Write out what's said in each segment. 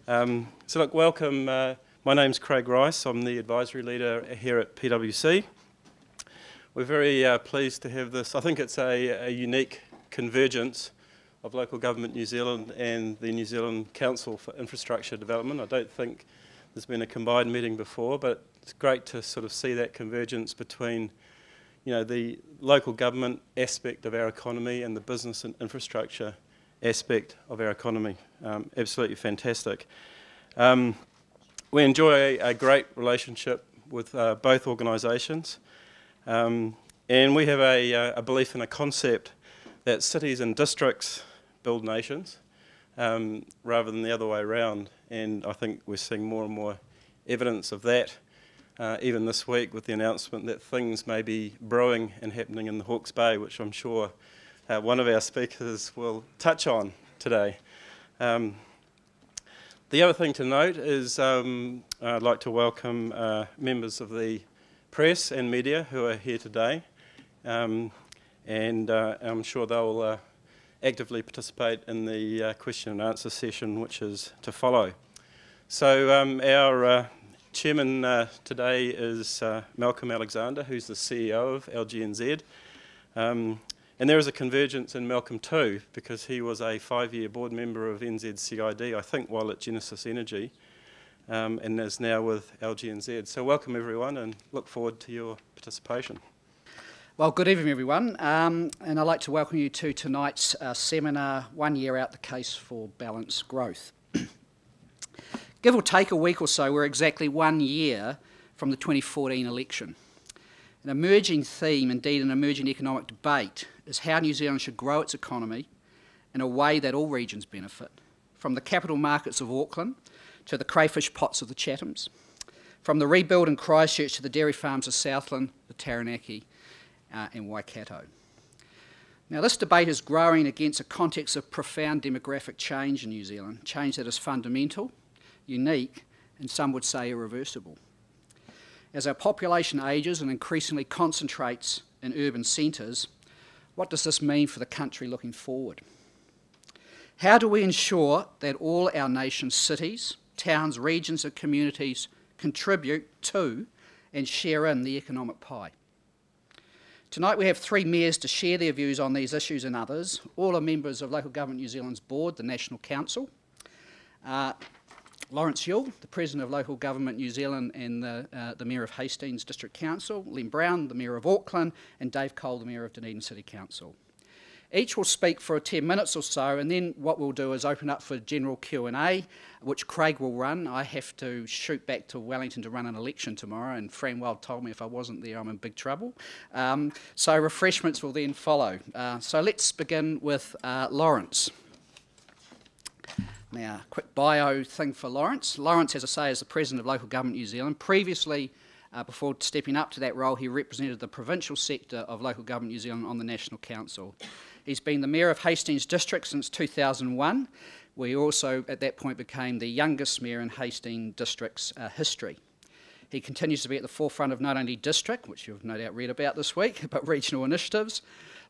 So look, welcome. My name's Craig Rice. I'm the advisory leader here at PwC. We're very pleased to have this. I think it's a unique convergence of Local Government New Zealand and the New Zealand Council for Infrastructure Development. I don't think there's been a combined meeting before, but it's great to sort of see that convergence between, you know, the local government aspect of our economy and the business and infrastructure aspect of our economy. Absolutely fantastic. We enjoy a great relationship with both organisations, and we have a belief in a concept that cities and districts build nations rather than the other way around, and I think we're seeing more and more evidence of that even this week with the announcement that things may be brewing and happening in the Hawke's Bay, which I'm sure one of our speakers will touch on today. The other thing to note is I'd like to welcome members of the press and media who are here today, and I'm sure they'll actively participate in the question and answer session which is to follow. So our chairman today is Malcolm Alexander, who's the CEO of LGNZ. And there is a convergence in Malcolm too, because he was a 5-year board member of NZCID, I think, while at Genesis Energy, and is now with LGNZ. So welcome everyone, and look forward to your participation. Well, good evening everyone, and I'd like to welcome you to tonight's seminar, 1 year out, the case for balanced growth. Give or take a week or so, we're exactly 1 year from the 2014 election. An emerging theme, indeed an emerging economic debate, is how New Zealand should grow its economy in a way that all regions benefit, from the capital markets of Auckland to the crayfish pots of the Chathams, from the rebuild in Christchurch to the dairy farms of Southland, the Taranaki and Waikato. Now, this debate is growing against a context of profound demographic change in New Zealand, change that is fundamental, unique, and some would say irreversible. As our population ages and increasingly concentrates in urban centres, what does this mean for the country looking forward? How do we ensure that all our nation's cities, towns, regions and communities contribute to and share in the economic pie? Tonight we have 3 mayors to share their views on these issues and others. All are members of Local Government New Zealand's board, the National Council. Lawrence Yule, the President of Local Government New Zealand and the Mayor of Hastings District Council, Len Brown, the Mayor of Auckland, and Dave Cull, the Mayor of Dunedin City Council. Each will speak for 10 minutes or so, and then what we'll do is open up for general Q&A, which Craig will run. I have to shoot back to Wellington to run an election tomorrow, and Fran Wild told me if I wasn't there I'm in big trouble. So refreshments will then follow. So let's begin with Lawrence. Now, quick bio thing for Lawrence. Lawrence, as I say, is the President of Local Government New Zealand. Previously, before stepping up to that role, he represented the provincial sector of Local Government New Zealand on the National Council. He's been the Mayor of Hastings District since 2001, where he also, at that point, became the youngest Mayor in Hastings District's history. He continues to be at the forefront of not only district, which you've no doubt read about this week, but regional initiatives.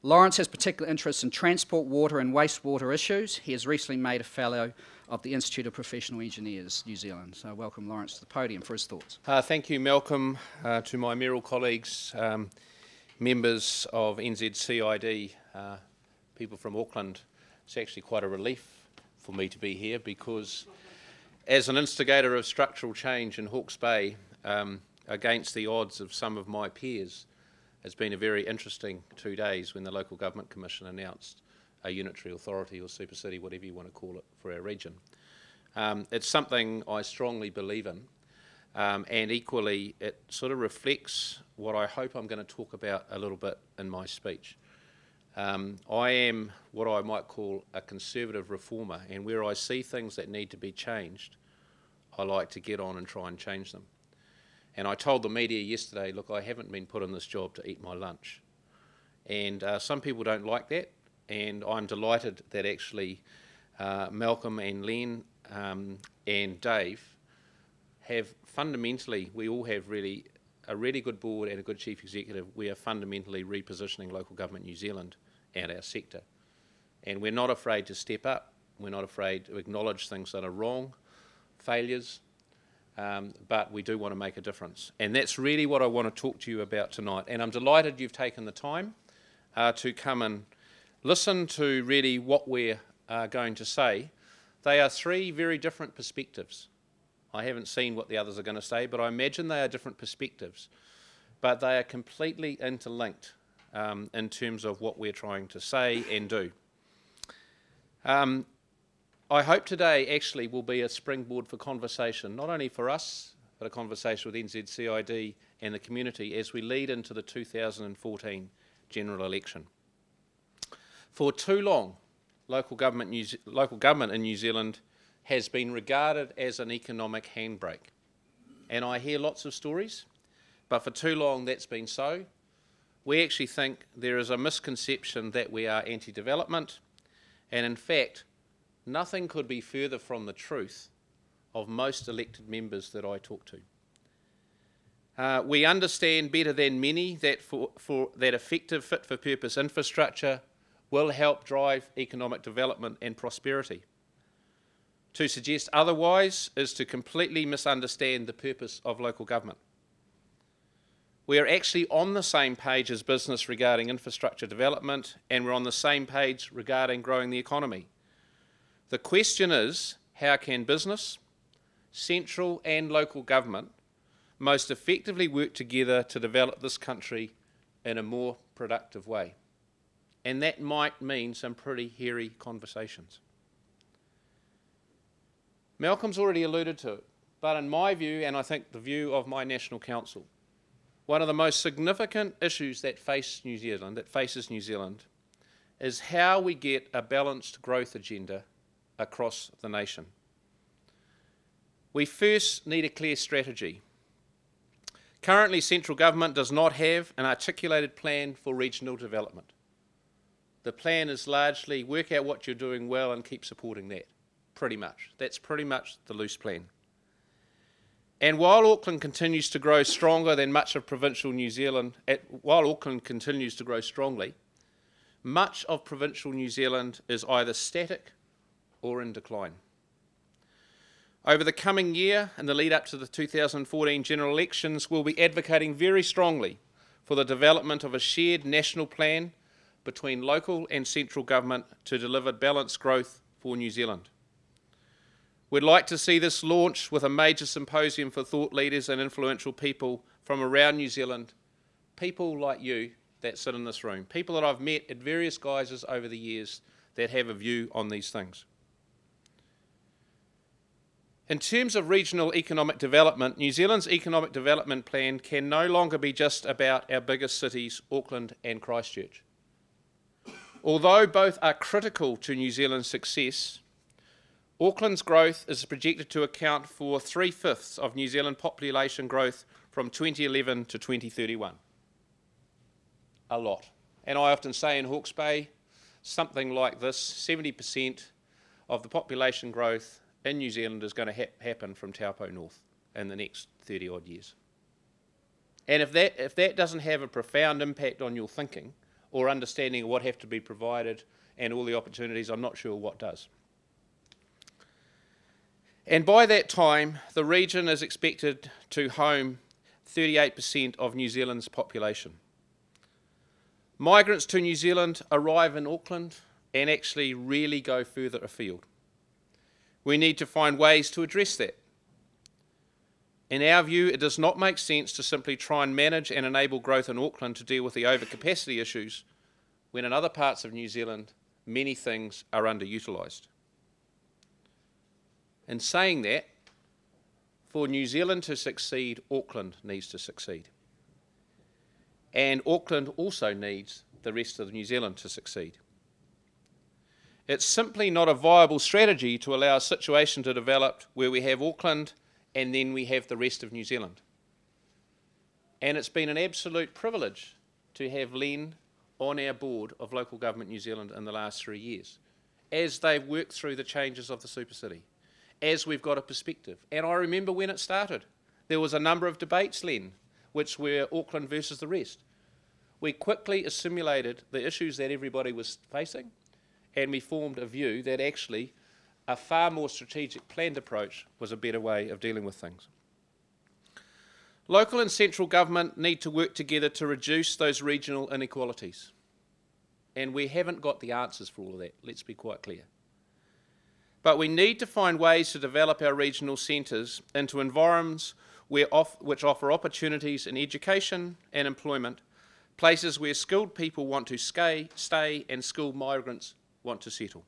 Lawrence has particular interests in transport, water and wastewater issues. He has recently made a Fellow of the Institute of Professional Engineers, New Zealand. So welcome Lawrence to the podium for his thoughts. Thank you, Malcolm, to my mayoral colleagues, members of NZCID, people from Auckland. It's actually quite a relief for me to be here because as an instigator of structural change in Hawke's Bay, against the odds of some of my peers, it's been a very interesting 2 days when the Local Government Commission announced a unitary authority or super city, whatever you want to call it, for our region. It's something I strongly believe in, and equally it sort of reflects what I hope I'm going to talk about a little bit in my speech. I am what I might call a conservative reformer, and where I see things that need to be changed, I like to get on and try and change them. And I told the media yesterday, look, I haven't been put in this job to eat my lunch. And some people don't like that, and I'm delighted that actually Malcolm and Len and Dave have fundamentally, we all have really a really good board and a good chief executive. We are fundamentally repositioning Local Government New Zealand and our sector. And we're not afraid to step up. We're not afraid to acknowledge things that are wrong. failures, but we do want to make a difference. And that's really what I want to talk to you about tonight. And I'm delighted you've taken the time to come and listen to really what we're going to say. They are three very different perspectives. I haven't seen what the others are going to say, but I imagine they are different perspectives. But they are completely interlinked in terms of what we're trying to say and do. I hope today actually will be a springboard for conversation, not only for us, but a conversation with NZCID and the community as we lead into the 2014 general election. For too long, local government in New Zealand has been regarded as an economic handbrake. And I hear lots of stories, but for too long that's been so. We actually think there is a misconception that we are anti-development, and in fact, nothing could be further from the truth of most elected members that I talk to. We understand better than many that for that effective fit-for-purpose infrastructure will help drive economic development and prosperity. To suggest otherwise is to completely misunderstand the purpose of local government. We are actually on the same page as business regarding infrastructure development, and we're on the same page regarding growing the economy. The question is, how can business, central and local government most effectively work together to develop this country in a more productive way? And that might mean some pretty hairy conversations. Malcolm's already alluded to it, but in my view, and I think the view of my National Council, one of the most significant issues that faces New Zealand, is how we get a balanced growth agenda across the nation. We first need a clear strategy. Currently, central government does not have an articulated plan for regional development. The plan is largely work out what you're doing well and keep supporting that, pretty much. That's pretty much the loose plan. And while Auckland continues to grow stronger than much of provincial New Zealand, while Auckland continues to grow strongly, much of provincial New Zealand is either static or in decline. Over the coming year and the lead up to the 2014 general elections, we'll be advocating very strongly for the development of a shared national plan between local and central government to deliver balanced growth for New Zealand. We'd like to see this launched with a major symposium for thought leaders and influential people from around New Zealand, people like you that sit in this room, people that I've met at various guises over the years that have a view on these things. In terms of regional economic development, New Zealand's economic development plan can no longer be just about our biggest cities, Auckland and Christchurch. Although both are critical to New Zealand's success, Auckland's growth is projected to account for 3/5 of New Zealand population growth from 2011 to 2031. A lot. And I often say in Hawke's Bay, something like this, 70% of the population growth in New Zealand is going to happen from Taupo North in the next 30 odd years. And if that doesn't have a profound impact on your thinking or understanding of what have to be provided and all the opportunities, I'm not sure what does. And by that time, the region is expected to home 38% of New Zealand's population. Migrants to New Zealand arrive in Auckland and actually really go further afield. We need to find ways to address that. In our view, it does not make sense to simply try and manage and enable growth in Auckland to deal with the overcapacity issues when in other parts of New Zealand, many things are underutilised. In saying that, for New Zealand to succeed, Auckland needs to succeed. And Auckland also needs the rest of New Zealand to succeed. It's simply not a viable strategy to allow a situation to develop where we have Auckland and then we have the rest of New Zealand. And it's been an absolute privilege to have Len on our board of Local Government New Zealand in the last 3 years, as they've worked through the changes of the super city, as we've got a perspective. And I remember when it started, there was a number of debates, Len, which were Auckland versus the rest. We quickly assimilated the issues that everybody was facing, and we formed a view that actually a far more strategic planned approach was a better way of dealing with things. Local and central government need to work together to reduce those regional inequalities. And we haven't got the answers for all of that, let's be quite clear. But we need to find ways to develop our regional centres into environments which offer opportunities in education and employment, places where skilled people want to stay and skilled migrants want to settle.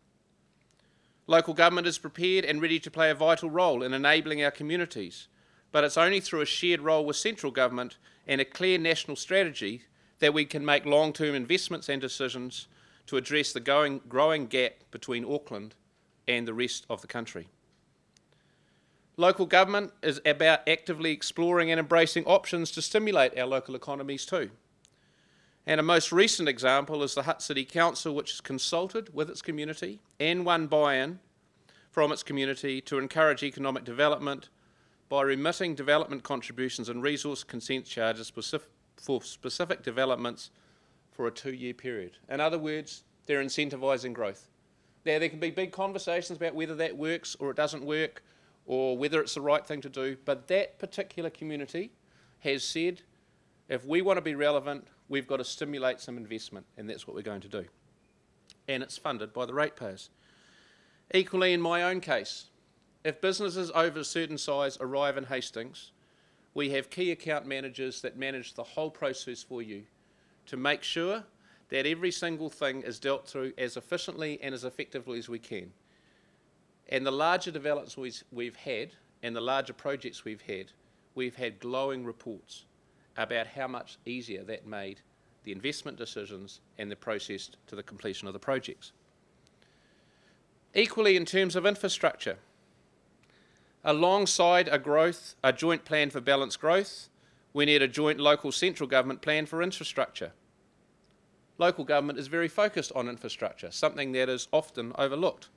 Local government is prepared and ready to play a vital role in enabling our communities, but it's only through a shared role with central government and a clear national strategy that we can make long-term investments and decisions to address the growing gap between Auckland and the rest of the country. Local government is about actively exploring and embracing options to stimulate our local economies too. And a most recent example is the Hutt City Council, which has consulted with its community and won buy-in from its community to encourage economic development by remitting development contributions and resource consent charges for specific developments for a 2-year period. In other words, they're incentivising growth. Now, there can be big conversations about whether that works or it doesn't work, or whether it's the right thing to do, but that particular community has said, if we want to be relevant, we've got to stimulate some investment, and that's what we're going to do. And it's funded by the ratepayers. Equally, in my own case, if businesses over a certain size arrive in Hastings, we have key account managers that manage the whole process for you to make sure that every single thing is dealt through as efficiently and as effectively as we can. And the larger developments we've had and the larger projects we've had glowing reports about how much easier that made the investment decisions and the process to the completion of the projects. Equally, in terms of infrastructure, alongside a joint plan for balanced growth, we need a joint local central government plan for infrastructure. Local government is very focused on infrastructure, something that is often overlooked.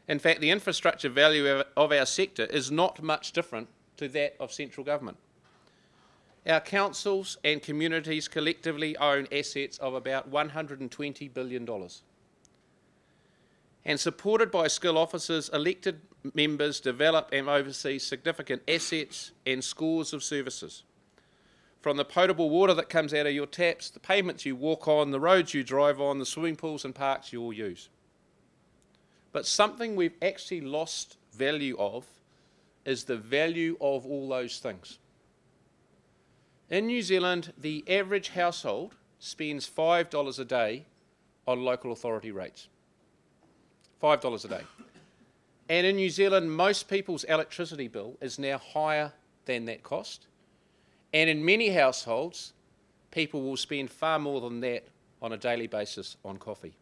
In fact, the infrastructure value of our sector is not much different to that of central government. Our councils and communities collectively own assets of about $120 billion. And supported by skilled officers, elected members develop and oversee significant assets and scores of services. From the potable water that comes out of your taps, the pavements you walk on, the roads you drive on, the swimming pools and parks you all use. But something we've actually lost value of is the value of all those things. In New Zealand, the average household spends $5 a day on local authority rates. $5 a day. And in New Zealand, most people's electricity bill is now higher than that cost. And in many households, people will spend far more than that on a daily basis on coffee.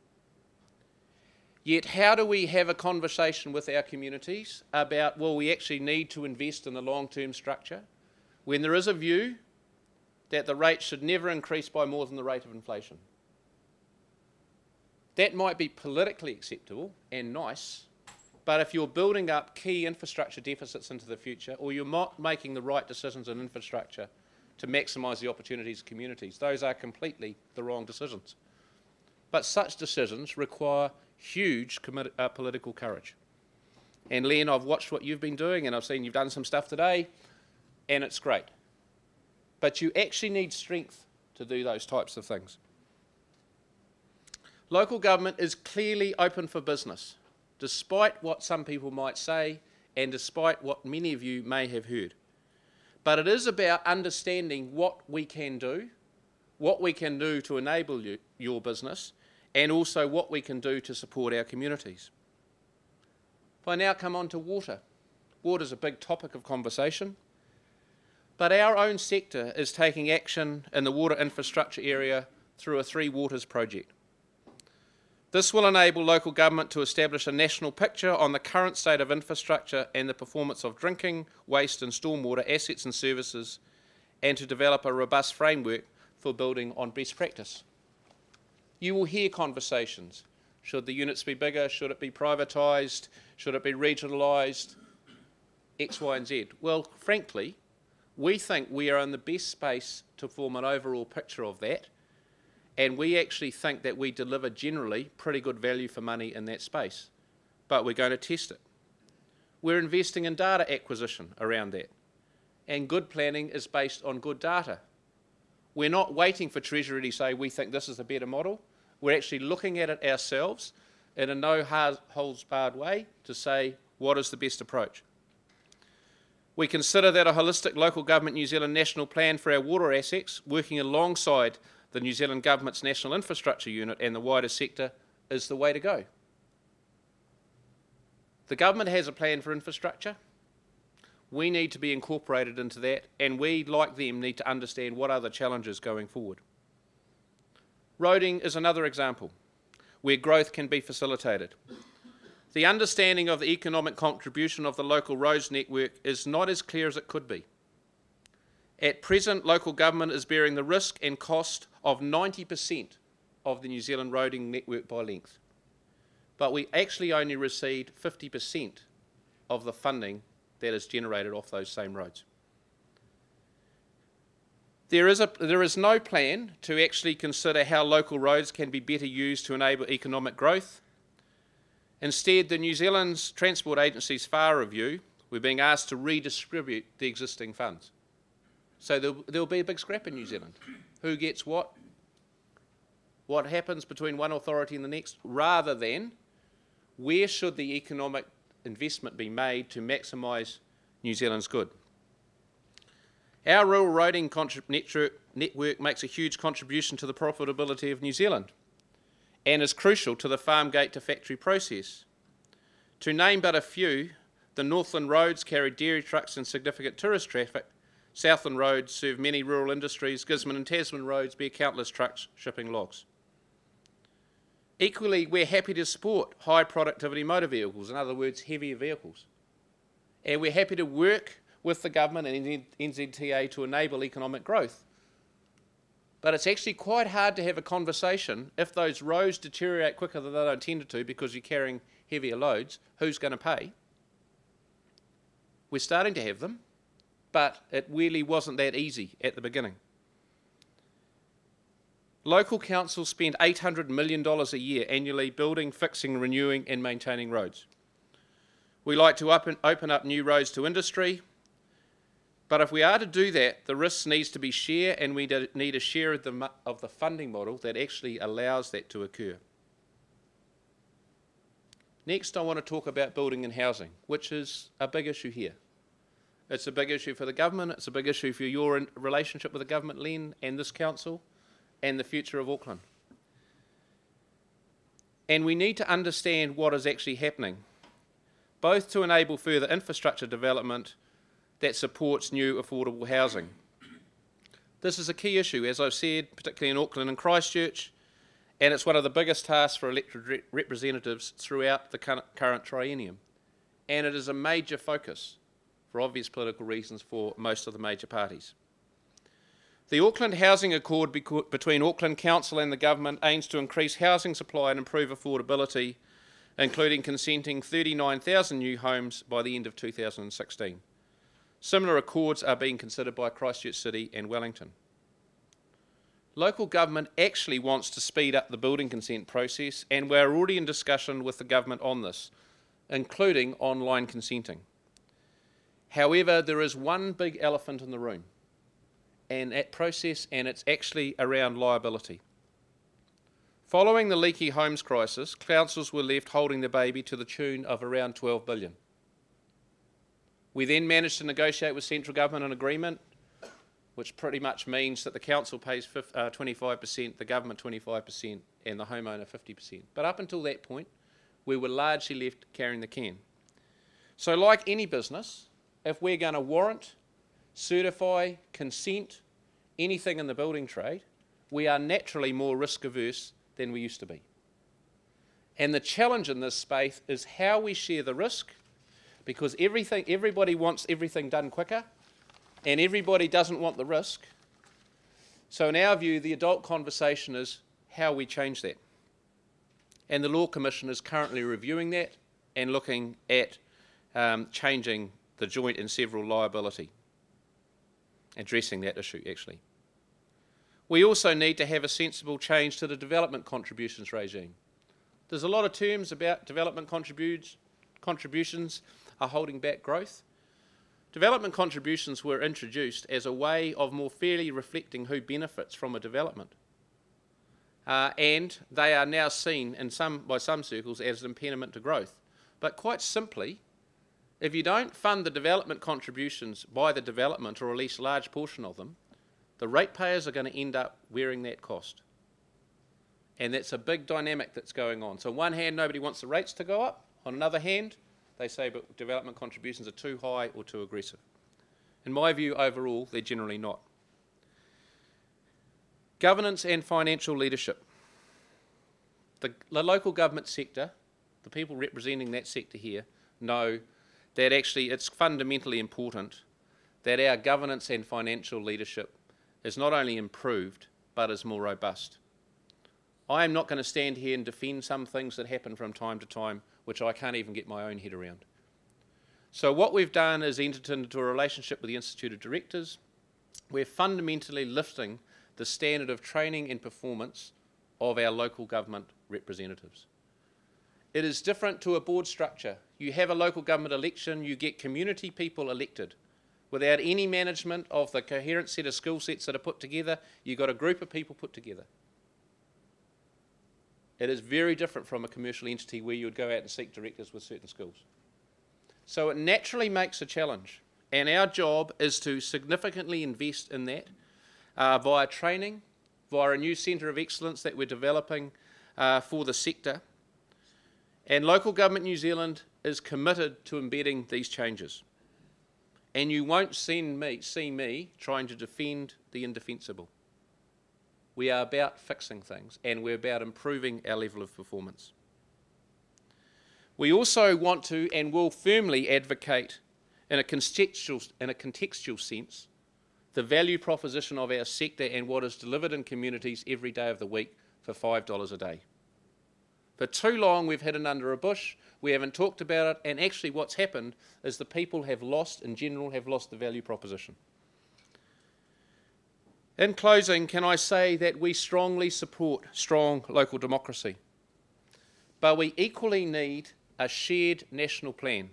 Yet how do we have a conversation with our communities about, well, we actually need to invest in the long-term structure when there is a view that the rate should never increase by more than the rate of inflation? That might be politically acceptable and nice, but if you're building up key infrastructure deficits into the future, or you're not making the right decisions in infrastructure to maximise the opportunities of communities, those are completely the wrong decisions. But such decisions require huge political courage. And Len, I've watched what you've been doing, and I've seen you've done some stuff today, and it's great. But you actually need strength to do those types of things. Local government is clearly open for business, despite what some people might say, and despite what many of you may have heard. But it is about understanding what we can do to enable your business, and also what we can do to support our communities. If I now come on to water. Water is a big topic of conversation, but our own sector is taking action in the water infrastructure area through a 3 Waters project. This will enable local government to establish a national picture on the current state of infrastructure and the performance of drinking, waste and stormwater assets and services, and to develop a robust framework for building on best practice. You will hear conversations. Should the units be bigger? Should it be privatised? Should it be regionalised? X, Y and Z. Well, frankly, we think we are in the best space to form an overall picture of that, and we actually think that we deliver generally pretty good value for money in that space. but we're going to test it. We're investing in data acquisition around that. And good planning is based on good data. We're not waiting for Treasury to say we think this is a better model. We're actually looking at it ourselves in a no-holds-barred way to say what is the best approach. We consider that a holistic local government New Zealand national plan for our water assets, working alongside the New Zealand Government's National Infrastructure Unit and the wider sector, is the way to go. The government has a plan for infrastructure. We need to be incorporated into that, and we, like them, need to understand what are the challenges going forward. Roading is another example where growth can be facilitated. The understanding of the economic contribution of the local roads network is not as clear as it could be. At present, local government is bearing the risk and cost of 90% of the New Zealand roading network by length. But we actually only received 50% of the funding that is generated off those same roads. There is no plan to actually consider how local roads can be better used to enable economic growth. Instead, the New Zealand's Transport Agency's FAR review, we're being asked to redistribute the existing funds. So there'll be a big scrap in New Zealand. Who gets what happens between one authority and the next, rather than where should the economic investment be made to maximise New Zealand's good. Our rural roading network makes a huge contribution to the profitability of New Zealand and is crucial to the farm gate to factory process. To name but a few, the Northland roads carry dairy trucks and significant tourist traffic. Southland roads serve many rural industries. Gisborne and Tasman roads bear countless trucks shipping logs. Equally, we're happy to support high productivity motor vehicles, in other words, heavier vehicles. And we're happy to work with the government and NZTA to enable economic growth. But it's actually quite hard to have a conversation if those roads deteriorate quicker than they're intended to because you're carrying heavier loads. Who's going to pay? We're starting to have them, but it really wasn't that easy at the beginning. Local councils spend $800 million a year annually building, fixing, renewing and maintaining roads. We like to open up new roads to industry, but if we are to do that, the risks needs to be shared, and we need a share of the funding model that actually allows that to occur. Next, I want to talk about building and housing, which is a big issue here. It's a big issue for the government, it's a big issue for your relationship with the government, Len, and this council, and the future of Auckland. And we need to understand what is actually happening, both to enable further infrastructure development that supports new affordable housing. This is a key issue, as I've said, particularly in Auckland and Christchurch, and it's one of the biggest tasks for elected representatives throughout the current triennium. And it is a major focus, for obvious political reasons, for most of the major parties. The Auckland Housing Accord between Auckland Council and the government aims to increase housing supply and improve affordability, including consenting 39,000 new homes by the end of 2016. Similar accords are being considered by Christchurch City and Wellington. Local government actually wants to speed up the building consent process, and we're already in discussion with the government on this, including online consenting. However, there is one big elephant in the room, and that process, and it's actually around liability. Following the leaky homes crisis, councils were left holding the baby to the tune of around $12 billion. We then managed to negotiate with central government an agreement, which pretty much means that the council pays 25%, the government 25%, and the homeowner 50%. But up until that point, we were largely left carrying the can. So like any business, if we're going to warrant, certify, consent, anything in the building trade, we are naturally more risk averse than we used to be. And the challenge in this space is how we share the risk, because everybody wants everything done quicker, and everybody doesn't want the risk. So in our view, the adult conversation is how we change that. And the Law Commission is currently reviewing that and looking at changing the joint and several liability, addressing that issue actually. We also need to have a sensible change to the development contributions regime. There's a lot of terms about development contributions are holding back growth. Development contributions were introduced as a way of more fairly reflecting who benefits from a development. And they are now seen by some circles as an impediment to growth. But quite simply, if you don't fund the development contributions by the development, or at least a large portion of them, the ratepayers are going to end up wearing that cost. And that's a big dynamic that's going on. So on one hand, nobody wants the rates to go up. On another hand, they say but development contributions are too high or too aggressive. In my view, overall, they're generally not. Governance and financial leadership. The local government sector, the people representing that sector here, know that actually it's fundamentally important that our governance and financial leadership is not only improved, but is more robust. I am not going to stand here and defend some things that happen from time to time, which I can't even get my own head around. So what we've done is entered into a relationship with the Institute of Directors. We're fundamentally lifting the standard of training and performance of our local government representatives. It is different to a board structure. You have a local government election, you get community people elected. Without any management of the coherent set of skill sets that are put together, you've got a group of people put together. It is very different from a commercial entity where you would go out and seek directors with certain skills. So it naturally makes a challenge, and our job is to significantly invest in that via training, via a new centre of excellence that we're developing for the sector. And Local Government New Zealand is committed to embedding these changes. And you won't see me trying to defend the indefensible. We are about fixing things, and we're about improving our level of performance. We also want to and will firmly advocate in a contextual sense the value proposition of our sector and what is delivered in communities every day of the week for $5 a day. For too long we've hidden under a bush, we haven't talked about it, and actually what's happened is the people have lost, in general, have lost the value proposition. In closing, can I say that we strongly support strong local democracy, but we equally need a shared national plan.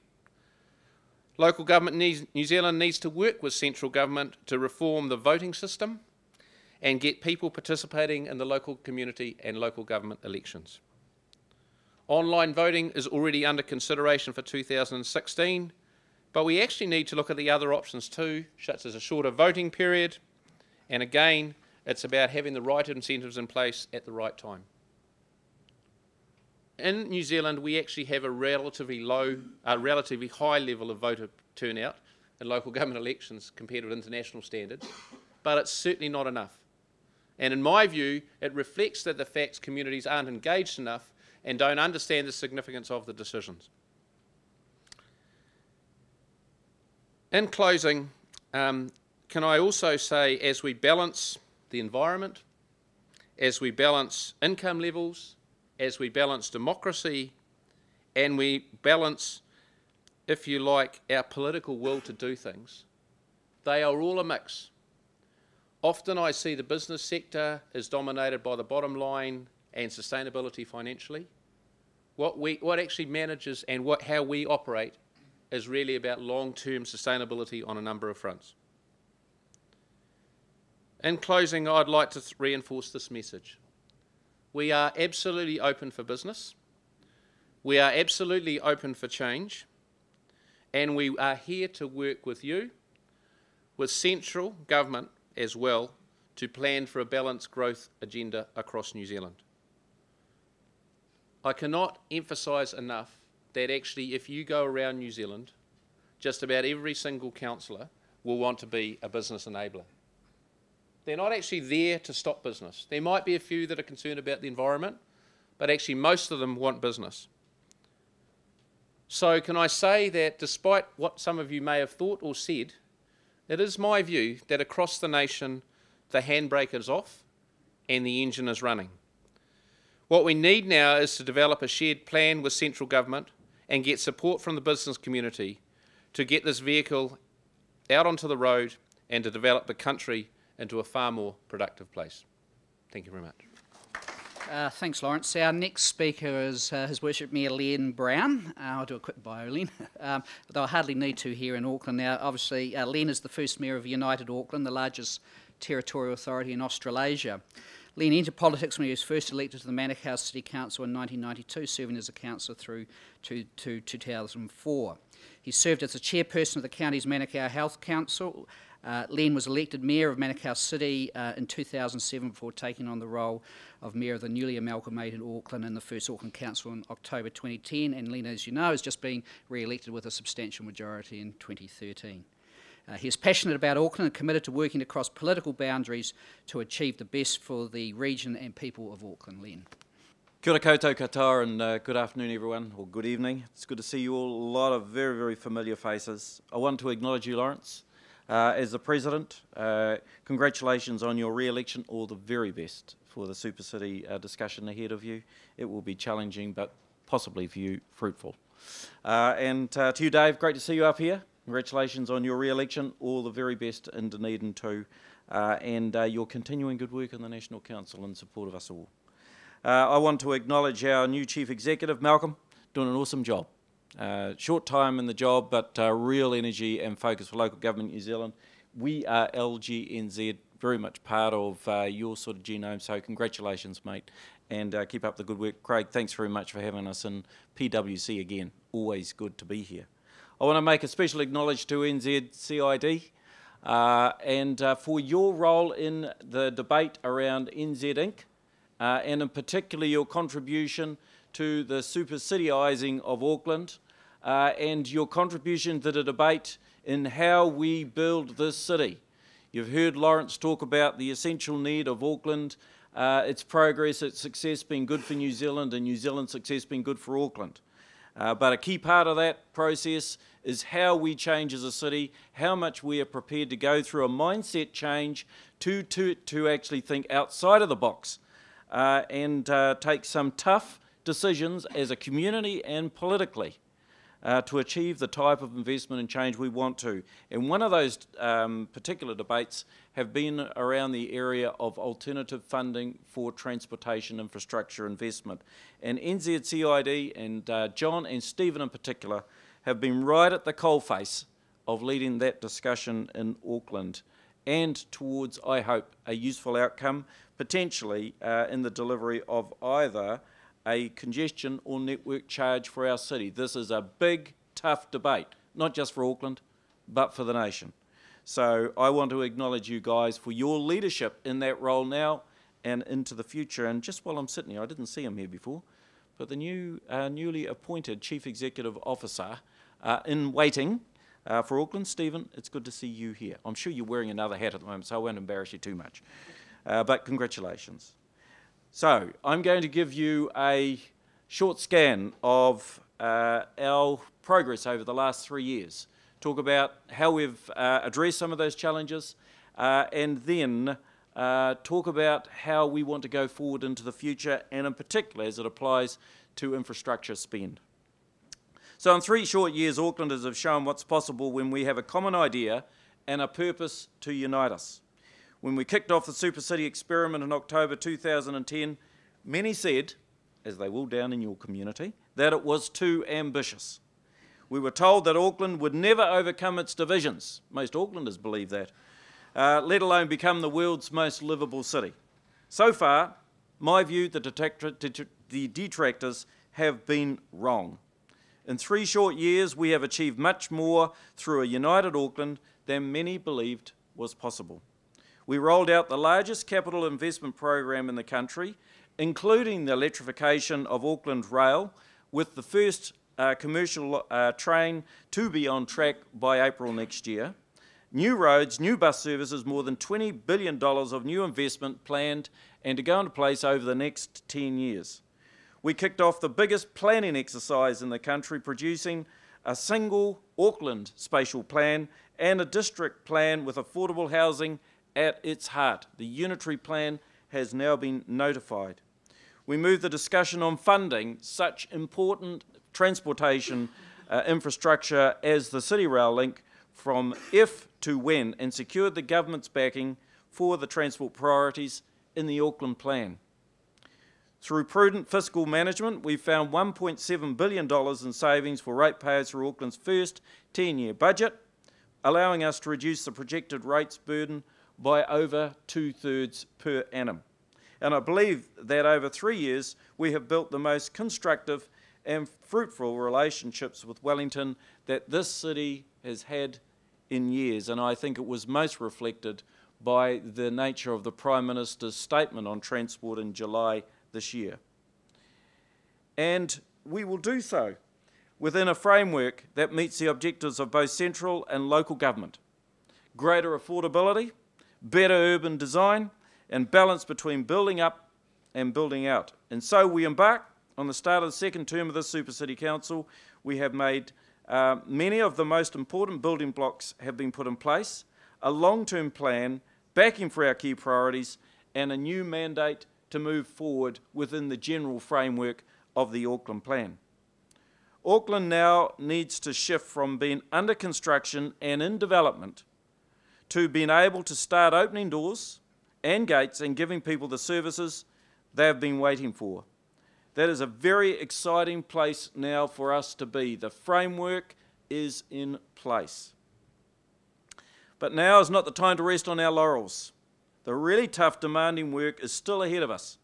Local government New Zealand needs to work with central government to reform the voting system and get people participating in the local community and local government elections. Online voting is already under consideration for 2016, but we actually need to look at the other options too, such as a shorter voting period, and again, it's about having the right incentives in place at the right time. In New Zealand, we actually have a relatively high level of voter turnout in local government elections compared with international standards, but it's certainly not enough. And in my view, it reflects that the fact communities aren't engaged enough and don't understand the significance of the decisions. In closing, can I also say, as we balance the environment, as we balance income levels, as we balance democracy, and we balance, if you like, our political will to do things, they are all a mix. Often I see the business sector is dominated by the bottom line and sustainability financially. What actually manages and how we operate is really about long-term sustainability on a number of fronts. In closing, I'd like to reinforce this message. We are absolutely open for business. We are absolutely open for change. And we are here to work with you, with central government as well, to plan for a balanced growth agenda across New Zealand. I cannot emphasise enough that actually if you go around New Zealand, just about every single councillor will want to be a business enabler. They're not actually there to stop business. There might be a few that are concerned about the environment, but actually most of them want business. So can I say that despite what some of you may have thought or said, it is my view that across the nation the handbrake is off and the engine is running. What we need now is to develop a shared plan with central government and get support from the business community to get this vehicle out onto the road and to develop the country into a far more productive place. Thank you very much. Thanks, Lawrence. Our next speaker is His Worship Mayor Len Brown. I'll do a quick bio, Len. Though I hardly need to here in Auckland. Now, obviously, Len is the first Mayor of United Auckland, the largest territorial authority in Australasia. Len entered politics when he was first elected to the Manukau City Council in 1992, serving as a councillor through to 2004. He served as the chairperson of the county's Manukau Health Council. Len was elected Mayor of Manukau City in 2007 before taking on the role of Mayor of the newly amalgamated Auckland and the first Auckland Council in October 2010. And Len, as you know, has just been re-elected with a substantial majority in 2013. He is passionate about Auckland and committed to working across political boundaries to achieve the best for the region and people of Auckland. Len. Kia ora koutou katoa and good afternoon everyone, or good evening. It's good to see you all, a lot of very, very familiar faces. I want to acknowledge you, Lawrence, as the President. Congratulations on your re-election, all the very best for the Super City discussion ahead of you. It will be challenging, but possibly for you, fruitful. And to you, Dave, great to see you up here. Congratulations on your re-election, all the very best in Dunedin too, and your continuing good work in the National Council in support of us all. I want to acknowledge our new Chief Executive, Malcolm, doing an awesome job. Short time in the job, but real energy and focus for local government New Zealand. We are LGNZ, very much part of your sort of genome, so congratulations, mate, and keep up the good work. Craig, thanks very much for having us in PwC again. Always good to be here. I want to make a special acknowledge to NZCID and for your role in the debate around NZ Inc. And in particular your contribution to the super cityising of Auckland and your contribution to the debate in how we build this city. You've heard Lawrence talk about the essential need of Auckland, its progress, its success being good for New Zealand and New Zealand's success being good for Auckland. But a key part of that process is how we change as a city, how much we are prepared to go through a mindset change to actually think outside of the box and take some tough decisions as a community and politically to achieve the type of investment and change we want to. And one of those particular debates have been around the area of alternative funding for transportation infrastructure investment. And NZCID and John and Stephen in particular have been right at the coalface of leading that discussion in Auckland and towards, I hope, a useful outcome, potentially in the delivery of either a congestion or network charge for our city. This is a big, tough debate, not just for Auckland, but for the nation. So I want to acknowledge you guys for your leadership in that role now and into the future. And just while I'm sitting here, I didn't see him here before, but the newly appointed Chief Executive Officer in waiting for Auckland, Stephen, it's good to see you here. I'm sure you're wearing another hat at the moment, so I won't embarrass you too much. But congratulations. So I'm going to give you a short scan of our progress over the last 3 years, talk about how we've addressed some of those challenges, and then talk about how we want to go forward into the future, and in particular as it applies to infrastructure spend. So in 3 short years, Aucklanders have shown what's possible when we have a common idea and a purpose to unite us. When we kicked off the Super City experiment in October 2010, many said, as they will down in your community, that it was too ambitious. We were told that Auckland would never overcome its divisions. Most Aucklanders believe that, let alone become the world's most livable city. So far, my view, the detractors have been wrong. In 3 short years, we have achieved much more through a united Auckland than many believed was possible. We rolled out the largest capital investment program in the country, including the electrification of Auckland Rail, with the first commercial train to be on track by April next year. New roads, new bus services, more than $20 billion of new investment planned and to go into place over the next 10 years. We kicked off the biggest planning exercise in the country, producing a single Auckland spatial plan and a district plan with affordable housing at its heart. The unitary plan has now been notified. We moved the discussion on funding such important transportation infrastructure as the City Rail link from if to when and secured the government's backing for the transport priorities in the Auckland plan. Through prudent fiscal management, we found $1.7 billion in savings for ratepayers through Auckland's first 10-year budget, allowing us to reduce the projected rates burden by over 2/3 per annum. And I believe that over 3 years, we have built the most constructive and fruitful relationships with Wellington that this city has had in years. And I think it was most reflected by the nature of the Prime Minister's statement on transport in July this year. And we will do so within a framework that meets the objectives of both central and local government. Greater affordability, better urban design, and balance between building up and building out. And so we embark on the start of the second term of this Super City Council. We have made many of the most important building blocks have been put in place, a long-term plan, backing for our key priorities, and a new mandate to move forward within the general framework of the Auckland Plan. Auckland now needs to shift from being under construction and in development to being able to start opening doors and gates and giving people the services they have been waiting for. That is a very exciting place now for us to be. The framework is in place. But now is not the time to rest on our laurels. The really tough, demanding work is still ahead of us.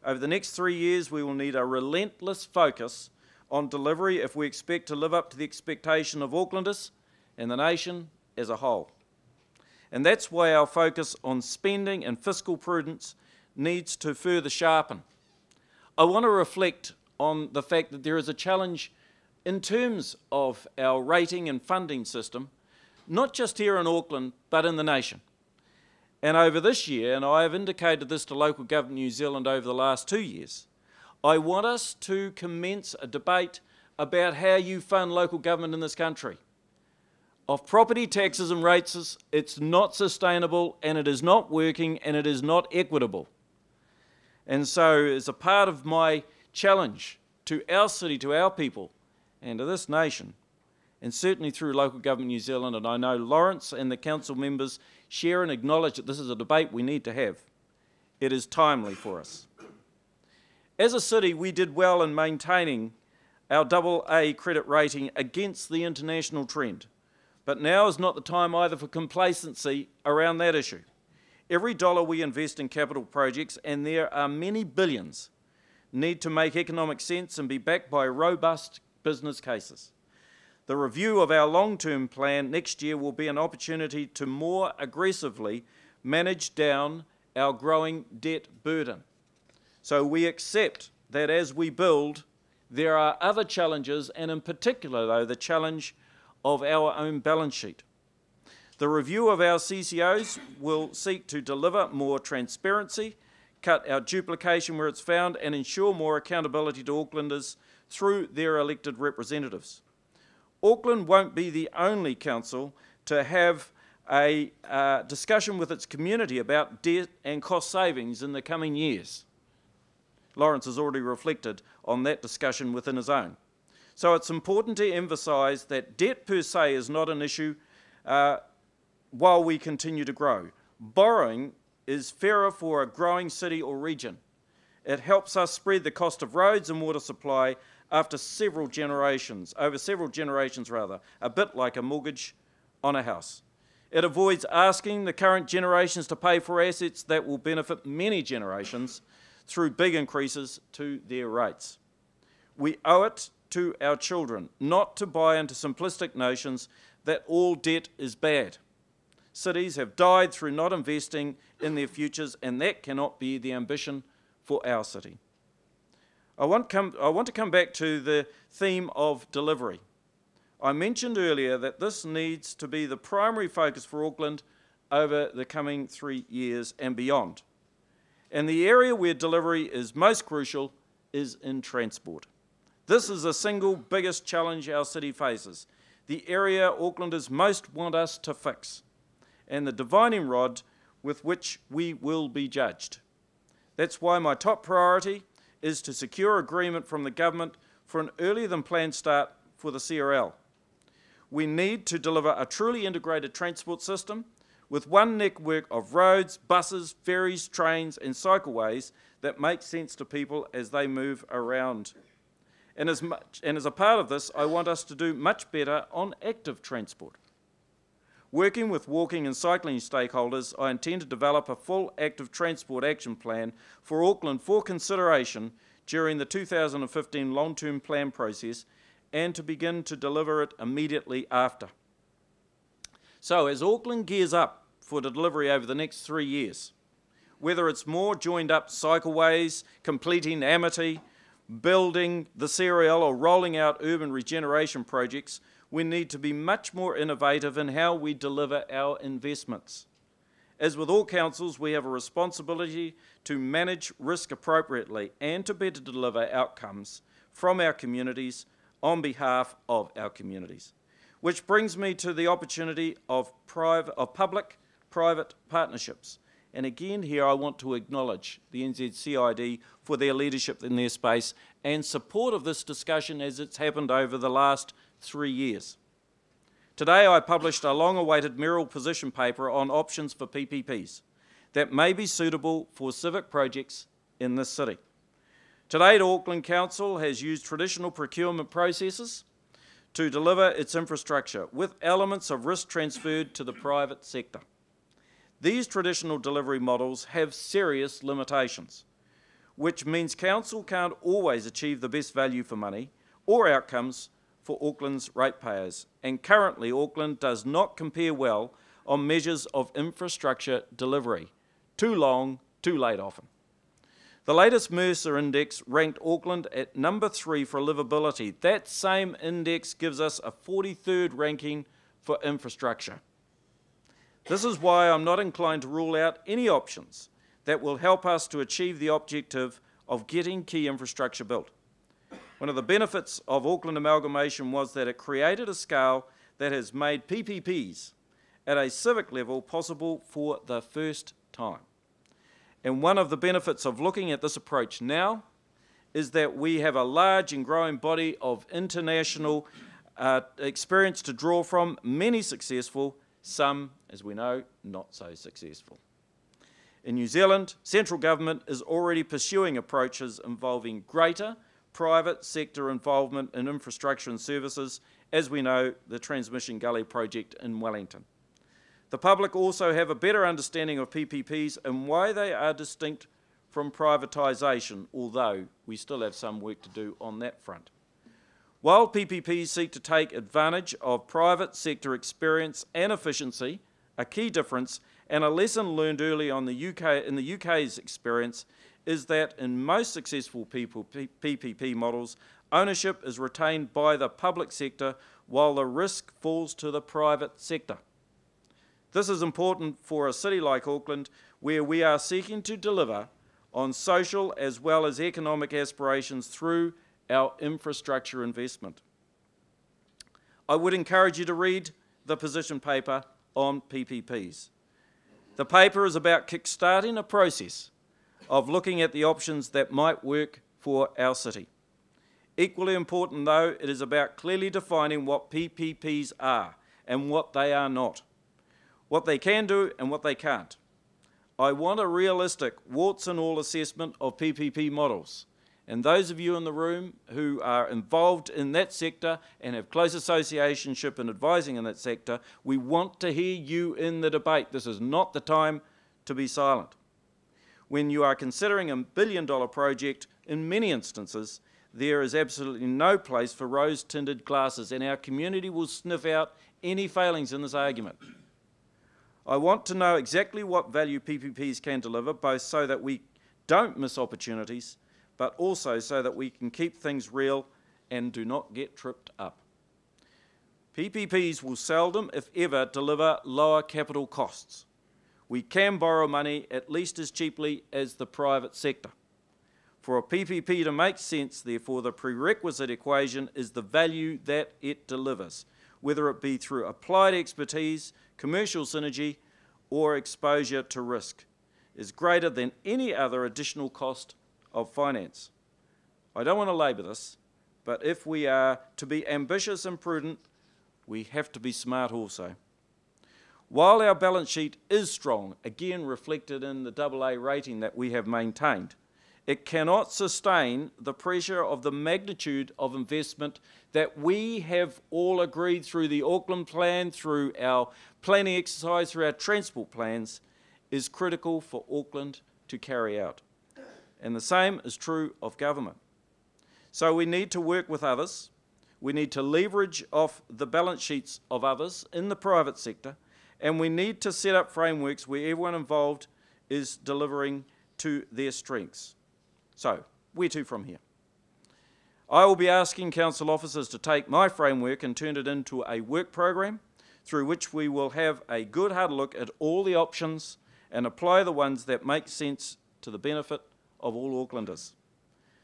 Over the next 3 years, we will need a relentless focus on delivery if we expect to live up to the expectation of Aucklanders and the nation as a whole. And that's why our focus on spending and fiscal prudence needs to further sharpen. I want to reflect on the fact that there is a challenge in terms of our rating and funding system, not just here in Auckland, but in the nation. And over this year, and I have indicated this to Local Government New Zealand over the last 2 years, I want us to commence a debate about how you fund local government in this country. Of property taxes and rates, it's not sustainable, and it is not working, and it is not equitable. And so, as a part of my challenge to our city, to our people, and to this nation, and certainly through Local Government New Zealand, and I know Lawrence and the council members share and acknowledge that this is a debate we need to have. It is timely for us. As a city, we did well in maintaining our AA credit rating against the international trend. But now is not the time either for complacency around that issue. Every dollar we invest in capital projects, and there are many billions, need to make economic sense and be backed by robust business cases. The review of our long-term plan next year will be an opportunity to more aggressively manage down our growing debt burden. So we accept that as we build, there are other challenges, and in particular, though, the challenge of our own balance sheet. The review of our CCOs will seek to deliver more transparency, cut our duplication where it's found, and ensure more accountability to Aucklanders through their elected representatives. Auckland won't be the only council to have a discussion with its community about debt and cost savings in the coming years. Lawrence has already reflected on that discussion within his own. So it's important to emphasise that debt per se is not an issue while we continue to grow. Borrowing is fairer for a growing city or region. It helps us spread the cost of roads and water supply over several generations, a bit like a mortgage on a house. It avoids asking the current generations to pay for assets that will benefit many generations through big increases to their rates. We owe it to our children not to buy into simplistic notions that all debt is bad. Cities have died through not investing in their futures, and that cannot be the ambition for our city. I want to come back to the theme of delivery. I mentioned earlier that this needs to be the primary focus for Auckland over the coming 3 years and beyond. And the area where delivery is most crucial is in transport. This is the single biggest challenge our city faces, the area Aucklanders most want us to fix, and the divining rod with which we will be judged. That's why my top priority is to secure agreement from the government for an earlier than planned start for the CRL. We need to deliver a truly integrated transport system with one network of roads, buses, ferries, trains and cycleways that make sense to people as they move around. And as a part of this, I want us to do much better on active transport. Working with walking and cycling stakeholders, I intend to develop a full active transport action plan for Auckland for consideration during the 2015 long-term plan process and to begin to deliver it immediately after. So as Auckland gears up for the delivery over the next 3 years, whether it's more joined up cycleways, completing Amity, building the serial or rolling out urban regeneration projects, we need to be much more innovative in how we deliver our investments. As with all councils, we have a responsibility to manage risk appropriately and to better deliver outcomes from our communities on behalf of our communities. Which brings me to the opportunity of public-private partnerships. And again here I want to acknowledge the NZCID for their leadership in their space and support of this discussion as it's happened over the last 3 years. Today I published a long-awaited mayoral position paper on options for PPPs that may be suitable for civic projects in this city. To date, Auckland Council has used traditional procurement processes to deliver its infrastructure with elements of risk transferred to the private sector. These traditional delivery models have serious limitations, which means Council can't always achieve the best value for money or outcomes for Auckland's ratepayers, and currently Auckland does not compare well on measures of infrastructure delivery. Too long, too late often. The latest Mercer index ranked Auckland at number 3 for livability. That same index gives us a 43rd ranking for infrastructure. This is why I'm not inclined to rule out any options that will help us to achieve the objective of getting key infrastructure built. One of the benefits of Auckland amalgamation was that it created a scale that has made PPPs at a civic level possible for the first time. And one of the benefits of looking at this approach now is that we have a large and growing body of international experience to draw from, many successful, some, as we know, not so successful. In New Zealand, central government is already pursuing approaches involving greater private sector involvement in infrastructure and services, as we know, the Transmission Gully project in Wellington. The public also have a better understanding of PPPs and why they are distinct from privatisation, although we still have some work to do on that front. While PPPs seek to take advantage of private sector experience and efficiency, a key difference and a lesson learned early on in the UK's experience is that in most successful PPP models, ownership is retained by the public sector while the risk falls to the private sector. This is important for a city like Auckland, where we are seeking to deliver on social as well as economic aspirations through our infrastructure investment. I would encourage you to read the position paper on PPPs. The paper is about kickstarting a process of looking at the options that might work for our city. Equally important though, it is about clearly defining what PPPs are and what they are not, what they can do and what they can't. I want a realistic warts and all assessment of PPP models. And those of you in the room who are involved in that sector and have close associationship and advising in that sector, we want to hear you in the debate. This is not the time to be silent. When you are considering a billion-dollar project, in many instances, there is absolutely no place for rose-tinted glasses, and our community will sniff out any failings in this argument. I want to know exactly what value PPPs can deliver, both so that we don't miss opportunities, but also so that we can keep things real and do not get tripped up. PPPs will seldom, if ever, deliver lower capital costs. We can borrow money at least as cheaply as the private sector. For a PPP to make sense, therefore, the prerequisite equation is the value that it delivers, whether it be through applied expertise, commercial synergy, or exposure to risk, is greater than any other additional cost of finance. I don't want to labour this, but if we are to be ambitious and prudent, we have to be smart also. While our balance sheet is strong, again reflected in the AA rating that we have maintained, It cannot sustain the pressure of the magnitude of investment that we have all agreed through the Auckland Plan, through our planning exercise, through our transport plans, is critical for Auckland to carry out. And the same is true of government. So we need to work with others. We need to leverage off the balance sheets of others in the private sector, and we need to set up frameworks where everyone involved is delivering to their strengths. So, where to from here? I will be asking council officers to take my framework and turn it into a work program through which we will have a good hard look at all the options and apply the ones that make sense to the benefit of all Aucklanders.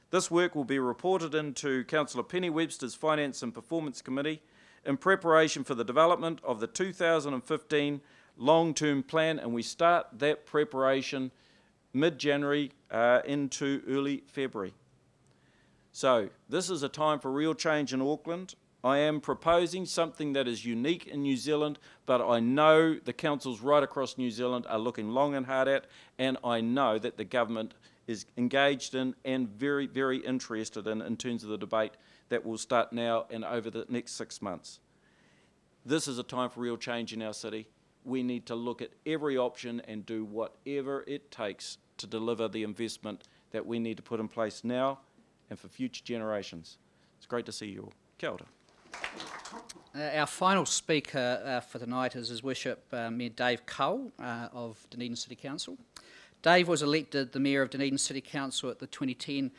This work will be reported into Councillor Penny Webster's Finance and Performance Committee in preparation for the development of the 2015 long-term plan, and we start that preparation mid-January into early February. So this is a time for real change in Auckland. I am proposing something that is unique in New Zealand, but I know the councils right across New Zealand are looking long and hard at, and I know that the government is engaged in and very, very interested in terms of the debate that will start now and over the next 6 months. This is a time for real change in our city. We need to look at every option and do whatever it takes to deliver the investment that we need to put in place now and for future generations. It's great to see you all. Kia ora. Our final speaker for tonight is His Worship Mayor Dave Cull of Dunedin City Council. Dave was elected the Mayor of Dunedin City Council at the 2010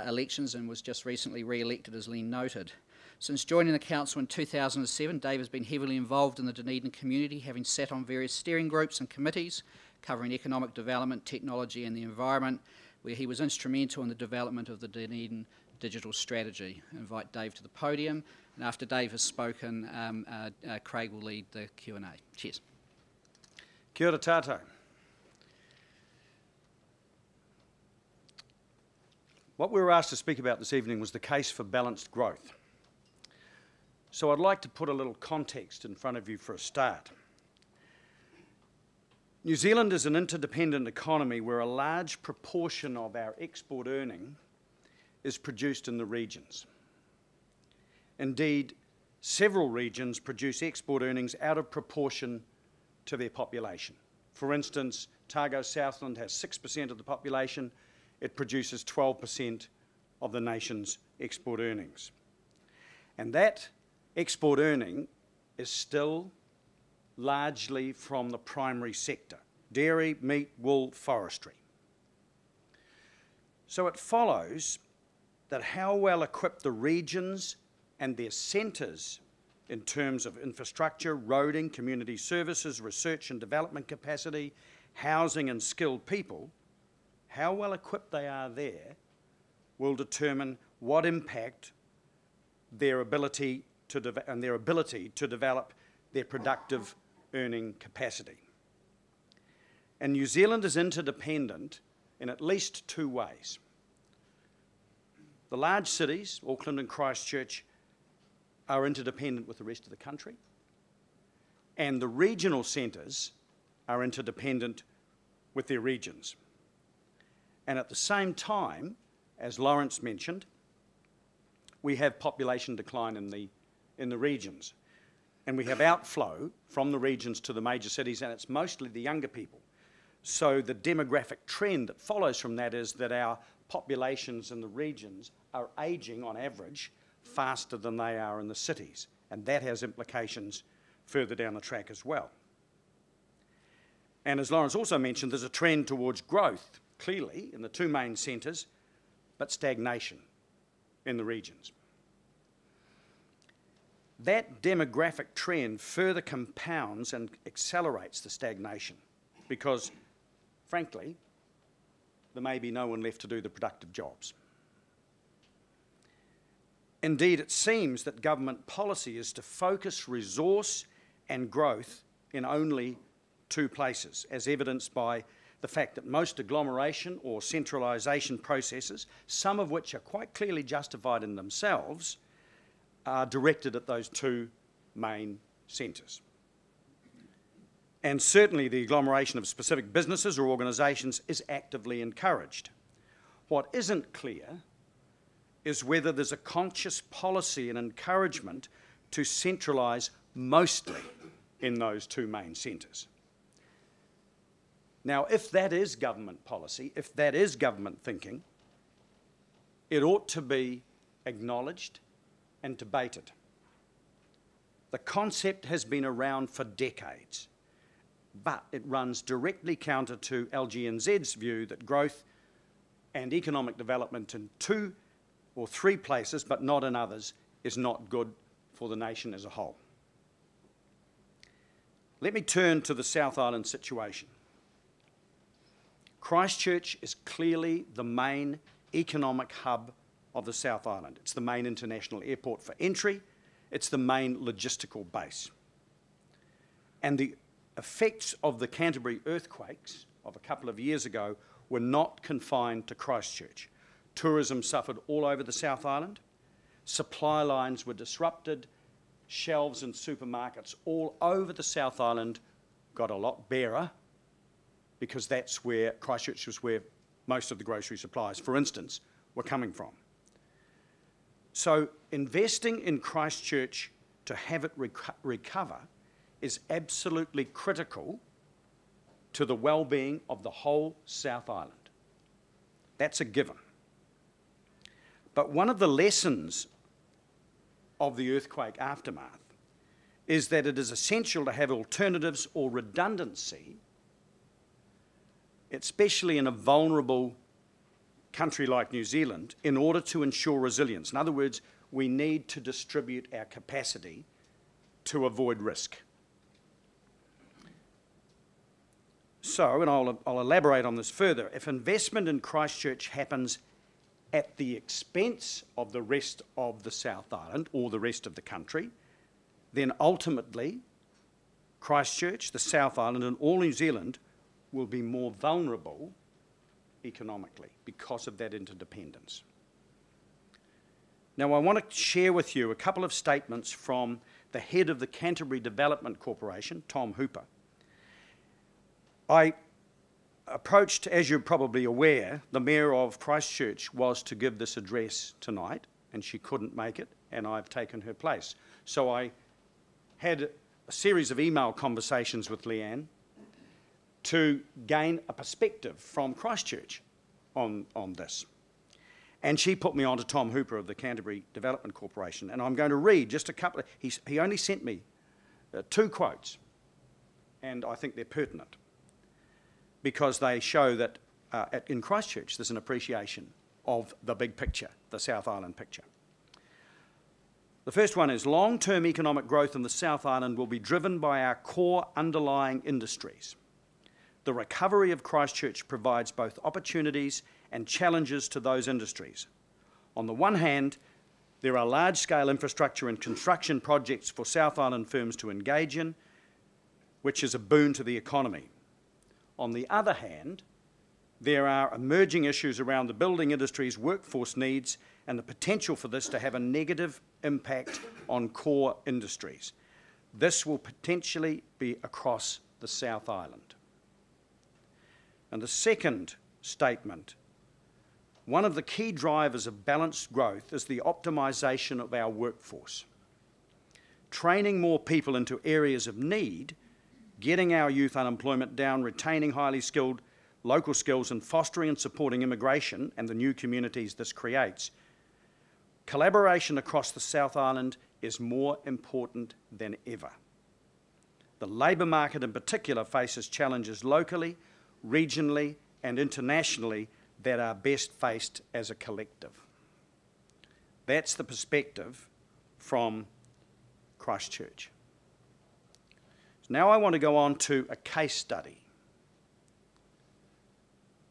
elections and was just recently re-elected, as Lynn noted. Since joining the council in 2007, Dave has been heavily involved in the Dunedin community, having sat on various steering groups and committees covering economic development, technology and the environment, where he was instrumental in the development of the Dunedin digital strategy. I invite Dave to the podium, and after Dave has spoken, Craig will lead the Q&A. Cheers. Kia ora tātou. What we were asked to speak about this evening was the case for balanced growth. So I'd like to put a little context in front of you for a start. New Zealand is an interdependent economy where a large proportion of our export earning is produced in the regions. Indeed, several regions produce export earnings out of proportion to their population. For instance, Targo Southland has 6% of the population. It produces 12% of the nation's export earnings. And that export earning is still largely from the primary sector: dairy, meat, wool, forestry. So it follows that how well equipped the regions and their centres in terms of infrastructure, roading, community services, research and development capacity, housing and skilled people, how well equipped they are there will determine what impact their ability to develop their productive earning capacity. And New Zealand is interdependent in at least two ways. The large cities, Auckland and Christchurch, are interdependent with the rest of the country, and the regional centres are interdependent with their regions. And at the same time, as Lawrence mentioned, we have population decline in the regions. And we have outflow from the regions to the major cities, and it's mostly the younger people. So the demographic trend that follows from that is that our populations in the regions are ageing, on average, faster than they are in the cities. And that has implications further down the track as well. And as Lawrence also mentioned, there's a trend towards growth, clearly, in the two main centres, but stagnation in the regions. That demographic trend further compounds and accelerates the stagnation because, frankly, there may be no one left to do the productive jobs. Indeed, it seems that government policy is to focus resource and growth in only two places, as evidenced by the fact that most agglomeration or centralisation processes, some of which are quite clearly justified in themselves, are directed at those two main centres. And certainly the agglomeration of specific businesses or organisations is actively encouraged. What isn't clear is whether there's a conscious policy and encouragement to centralise mostly in those two main centres. Now, if that is government policy, if that is government thinking, it ought to be acknowledged and debated. The concept has been around for decades, but it runs directly counter to LGNZ's view that growth and economic development in 2 or 3 places, but not in others, is not good for the nation as a whole. Let me turn to the South Island situation. Christchurch is clearly the main economic hub of the South Island. It's the main international airport for entry. It's the main logistical base. And the effects of the Canterbury earthquakes of a couple of years ago were not confined to Christchurch. Tourism suffered all over the South Island. Supply lines were disrupted. Shelves in supermarkets all over the South Island got a lot barer, because that's where Christchurch was where most of the grocery supplies, for instance, were coming from. So investing in Christchurch to have it recover is absolutely critical to the well-being of the whole South Island. That's a given. But one of the lessons of the earthquake aftermath is that it is essential to have alternatives or redundancy, especially in a vulnerable country like New Zealand, in order to ensure resilience. In other words, we need to distribute our capacity to avoid risk. So, and I'll elaborate on this further, if investment in Christchurch happens at the expense of the rest of the South Island or the rest of the country, then ultimately Christchurch, the South Island and all New Zealand will be more vulnerable economically because of that interdependence. Now, I want to share with you a couple of statements from the head of the Canterbury Development Corporation, Tom Hooper. I approached, as you're probably aware, the Mayor of Christchurch was to give this address tonight, and she couldn't make it, and I've taken her place. So I had a series of email conversations with Leanne to gain a perspective from Christchurch on this. And she put me on to Tom Hooper of the Canterbury Development Corporation, and I'm going to read just a couple of, he only sent me 2 quotes, and I think they're pertinent, because they show that in Christchurch there's an appreciation of the big picture, the South Island picture. The first one is, long-term economic growth in the South Island will be driven by our core underlying industries. The recovery of Christchurch provides both opportunities and challenges to those industries. On the one hand, there are large-scale infrastructure and construction projects for South Island firms to engage in, which is a boon to the economy. On the other hand, there are emerging issues around the building industry's workforce needs and the potential for this to have a negative impact on core industries. This will potentially be across the South Island. And the second statement, one of the key drivers of balanced growth is the optimisation of our workforce. Training more people into areas of need, getting our youth unemployment down, retaining highly skilled local skills, and fostering and supporting immigration and the new communities this creates. Collaboration across the South Island is more important than ever. The labour market in particular faces challenges locally, regionally and internationally that are best faced as a collective. That's the perspective from Christchurch. Now I want to go on to a case study.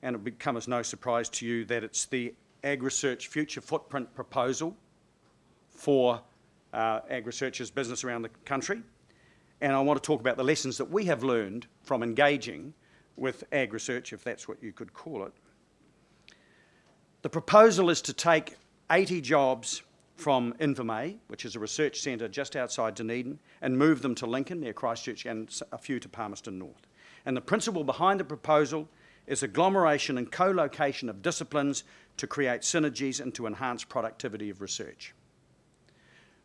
And it'll come as no surprise to you that it's the AgResearch Future Footprint proposal for AgResearch's business around the country. And I want to talk about the lessons that we have learned from engaging with AgResearch, if that's what you could call it. The proposal is to take 80 jobs from Invermay, which is a research centre just outside Dunedin, and move them to Lincoln, near Christchurch, and a few to Palmerston North. And the principle behind the proposal is agglomeration and co-location of disciplines to create synergies and to enhance productivity of research.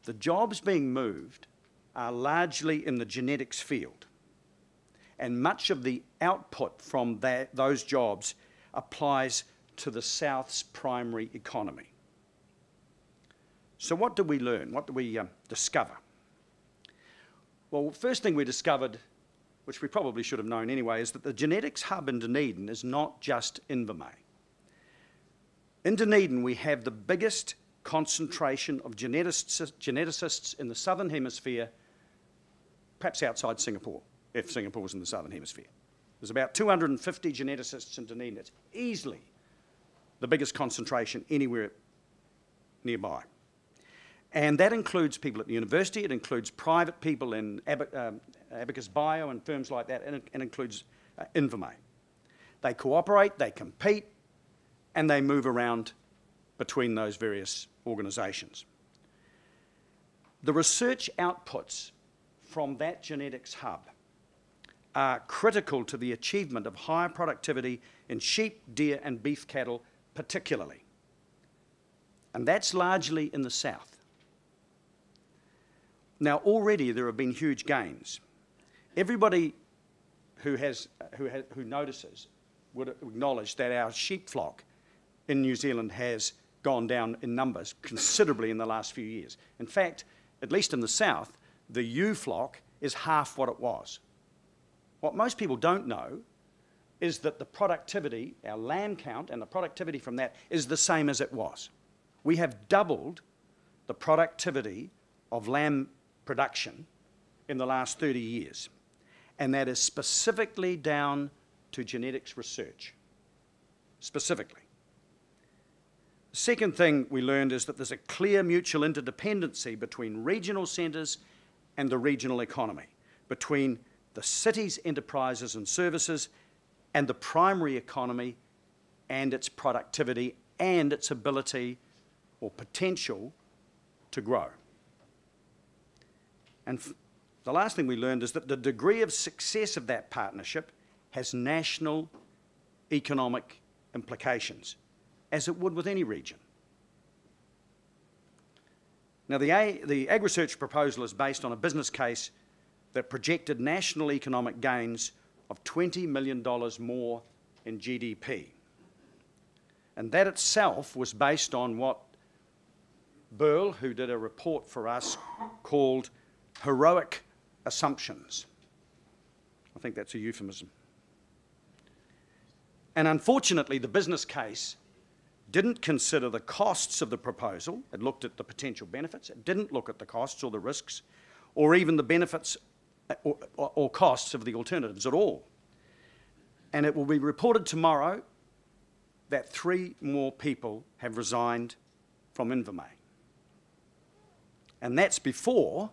The jobs being moved are largely in the genetics field, and much of the output from those jobs applies to the South's primary economy. So what did we learn? What did we discover? Well, first thing we discovered, which we probably should have known anyway, is that the genetics hub in Dunedin is not just Invermay. In Dunedin, we have the biggest concentration of geneticists in the Southern Hemisphere, perhaps outside Singapore, if Singapore was in the Southern Hemisphere. There's about 250 geneticists in Dunedin. It's easily the biggest concentration anywhere nearby. And that includes people at the university, it includes private people in Abacus Bio and firms like that, and it includes Invermay. They cooperate, they compete, and they move around between those various organisations. The research outputs from that genetics hub are critical to the achievement of higher productivity in sheep, deer and beef cattle particularly. And that's largely in the south. Now already there have been huge gains. Everybody who notices would acknowledge that our sheep flock in New Zealand has gone down in numbers considerably in the last few years. In fact, at least in the south, the ewe flock is half what it was. What most people don't know is that the productivity, our lamb count and the productivity from that is the same as it was. We have doubled the productivity of lamb production in the last 30 years. And that is specifically down to genetics research, specifically. The second thing we learned is that there's a clear mutual interdependency between regional centres and the regional economy, between the city's enterprises and services and the primary economy and its productivity and its ability or potential to grow. And the last thing we learned is that the degree of success of that partnership has national economic implications, as it would with any region. Now, the AgResearch proposal is based on a business case that projected national economic gains of $20 million more in GDP. And that itself was based on what Burl, who did a report for us, called heroic assumptions. I think that's a euphemism. And unfortunately, the business case didn't consider the costs of the proposal. It looked at the potential benefits. It didn't look at the costs or the risks, or even the benefits or costs of the alternatives at all. And it will be reported tomorrow that 3 more people have resigned from Invermay. And that's before,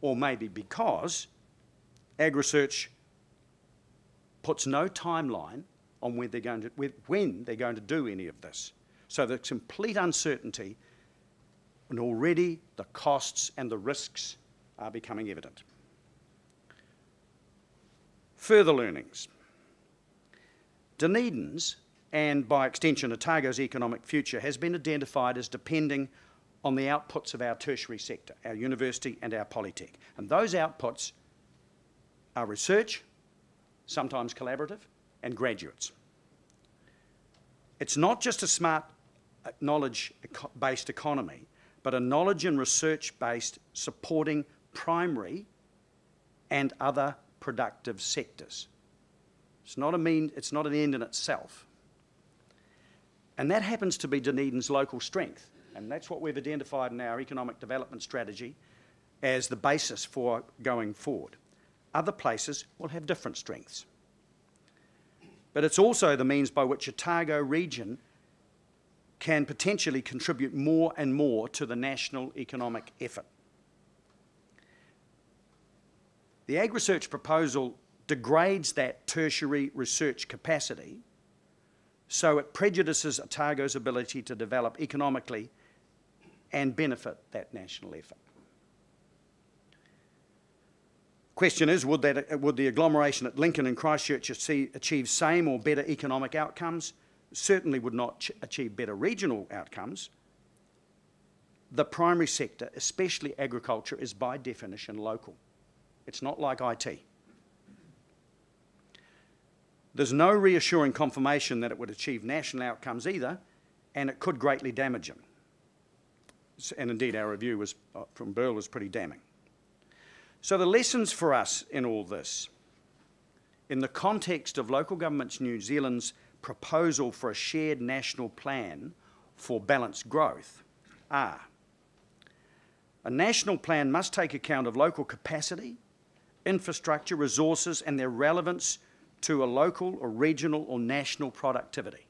or maybe because, AgResearch puts no timeline on when they're going to do any of this. So there's complete uncertainty, and already the costs and the risks are becoming evident. Further learnings. Dunedin's, and by extension Otago's economic future, has been identified as depending on the outputs of our tertiary sector, our university and our polytech. And those outputs are research, sometimes collaborative, and graduates. It's not just a smart knowledge-based economy, but a knowledge and research-based supporting primary and other productive sectors. It's not an end in itself. And that happens to be Dunedin's local strength. And that's what we've identified in our economic development strategy as the basis for going forward. Other places will have different strengths. But it's also the means by which Otago region can potentially contribute more and more to the national economic effort. The AgResearch proposal degrades that tertiary research capacity, so it prejudices Otago's ability to develop economically and benefit that national effort. Question is, would the agglomeration at Lincoln and Christchurch achieve same or better economic outcomes? certainly would not achieve better regional outcomes, the primary sector, especially agriculture, is by definition local. It's not like IT. There's no reassuring confirmation that it would achieve national outcomes either, and it could greatly damage them. And indeed, our review from Burl was pretty damning. So the lessons for us in all this, in the context of Local Governments New Zealand's proposal for a shared national plan for balanced growth, are: a national plan must take account of local capacity, infrastructure, resources, and their relevance to a local or regional or national productivity.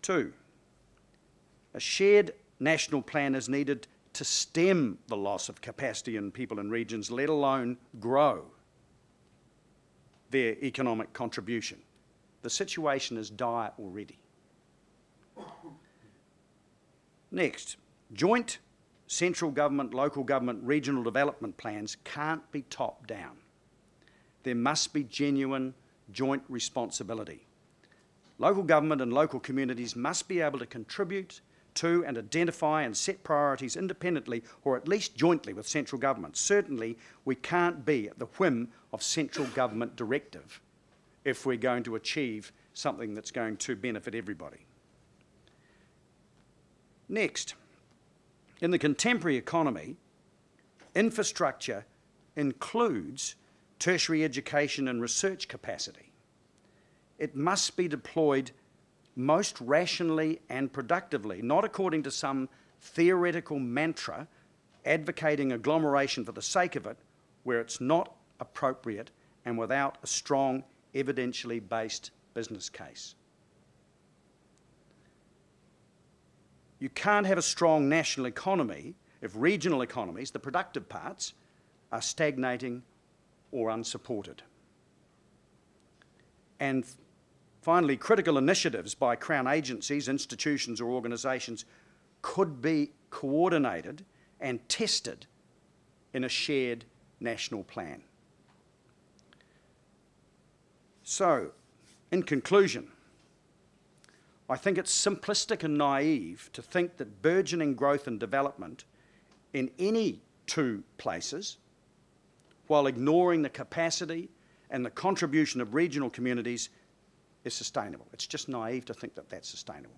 2, a shared national plan is needed to stem the loss of capacity in people and regions, let alone grow their economic contribution. The situation is dire already. Next, joint central government, local government, regional development plans can't be top down. There must be genuine joint responsibility. Local government and local communities must be able to contribute to and identify and set priorities independently, or at least jointly with central government. Certainly, we can't be at the whim of central government directive if we're going to achieve something that's going to benefit everybody. Next, in the contemporary economy, infrastructure includes tertiary education and research capacity. It must be deployed most rationally and productively, not according to some theoretical mantra advocating agglomeration for the sake of it, where it's not appropriate and without a strong, evidentially based business case. You can't have a strong national economy if regional economies, the productive parts, are stagnating or unsupported. And finally, critical initiatives by Crown agencies, institutions or organisations could be coordinated and tested in a shared national plan. So, in conclusion, I think it's simplistic and naive to think that burgeoning growth and development in any two places, while ignoring the capacity and the contribution of regional communities, is sustainable. It's just naive to think that that's sustainable.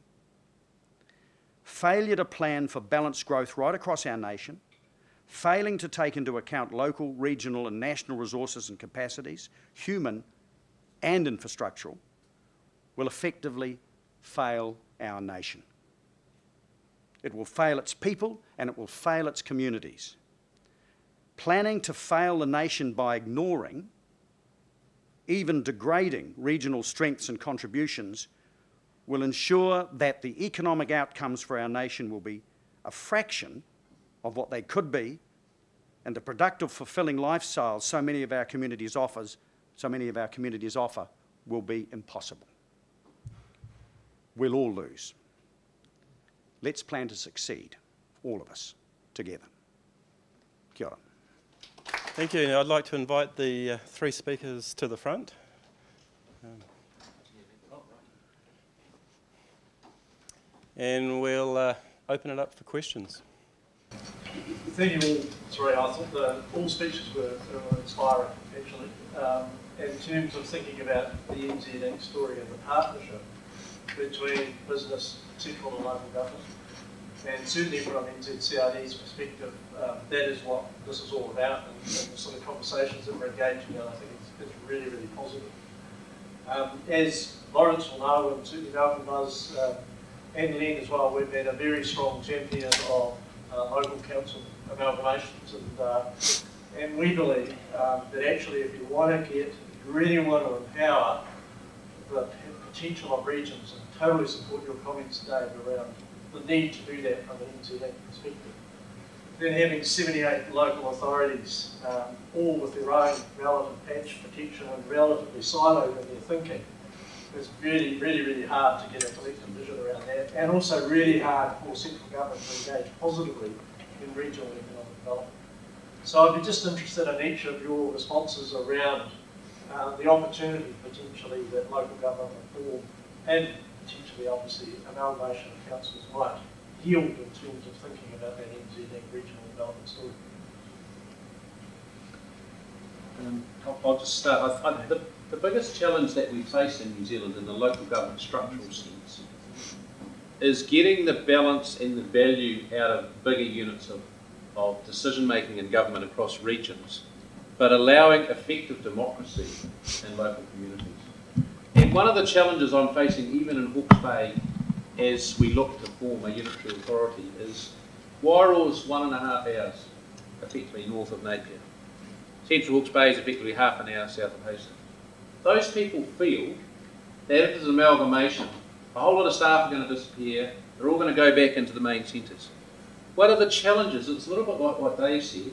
Failure to plan for balanced growth right across our nation, failing to take into account local, regional and national resources and capacities, human and infrastructural, will effectively fail our nation. It will fail its people and it will fail its communities. Planning to fail the nation by ignoring, even degrading regional strengths and contributions will ensure that the economic outcomes for our nation will be a fraction of what they could be, and the productive, fulfilling lifestyles so many of our communities offer will be impossible. We'll all lose. Let's plan to succeed, all of us, together. Kia ora. Thank you. I'd like to invite the three speakers to the front. And we'll open it up for questions. Thank you all. Sorry, I thought all speeches were inspiring, actually. In terms of thinking about the NZ Inc. story and the partnership between business, central and local government, and certainly from NZCID's perspective, that is what this is all about, and the sort of conversations that we're engaging in, I think it's really, really positive. As Lawrence will know, and certainly Malcolm does, and Len as well, we've been a very strong champion of local council amalgamations, and we believe that actually if you really want to empower the potential of regions, and totally support your comments, Dave, around the need to do that from an NZ perspective, then having 78 local authorities, all with their own relative patch protection and relatively siloed in their thinking, it's really, really, really hard to get a collective vision around that, and also really hard for central government to engage positively in regional economic development. So I'd be just interested in each of your responses around the opportunity potentially that local government reform and potentially obviously amalgamation of councils might yield in terms of thinking about that NZD regional development story. I'll just start. The biggest challenge that we face in New Zealand in the local government structural sense is getting the balance and the value out of bigger units of decision making in government across regions, but allowing effective democracy in local communities. And one of the challenges I'm facing even in Hawke's Bay as we look to form a unitary authority is Wairoa's 1.5 hours, effectively north of Napier. Central Hawke's Bay is effectively half an hour south of Hastings. Those people feel that if there's an amalgamation, a whole lot of staff are going to disappear, they're all going to go back into the main centres. One of the challenges, it's a little bit like what Dave said,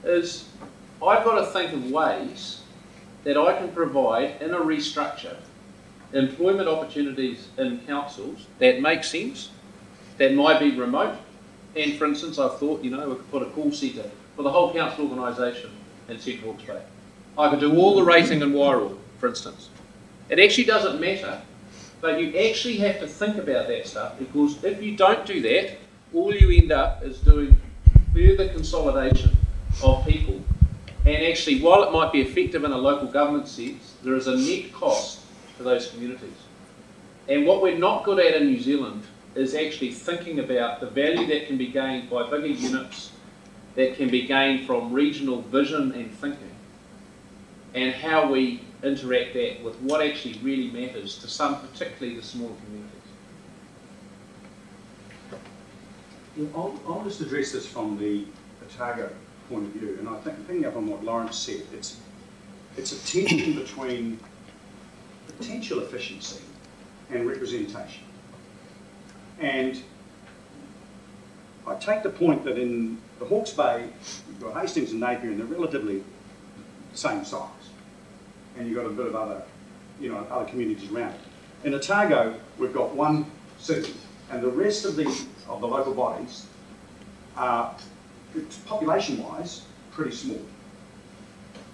is I've got to think of ways that I can provide in a restructure employment opportunities in councils that make sense, that might be remote. And for instance, I've thought, we could put a call centre for the whole council organisation in Central Hawke's Bay. I could do all the rating in Wairoa, for instance. It actually doesn't matter, but you actually have to think about that stuff, because if you don't do that, all you end up is doing further consolidation of people. And actually, while it might be effective in a local government sense, there is a net cost to those communities. And what we're not good at in New Zealand is actually thinking about the value that can be gained by bigger units, that can be gained from regional vision and thinking, and how we interact that with what actually really matters to some, particularly the smaller communities. I'll just address this from the Otago point of view, and I think picking up on what Lawrence said, it's a tension between potential efficiency and representation. And I take the point that in the Hawke's Bay, you've got Hastings and Napier, and they're relatively the same size. And you've got a bit of other, other communities around it. In Otago, we've got one city, and the rest of the local bodies are, population-wise, pretty small.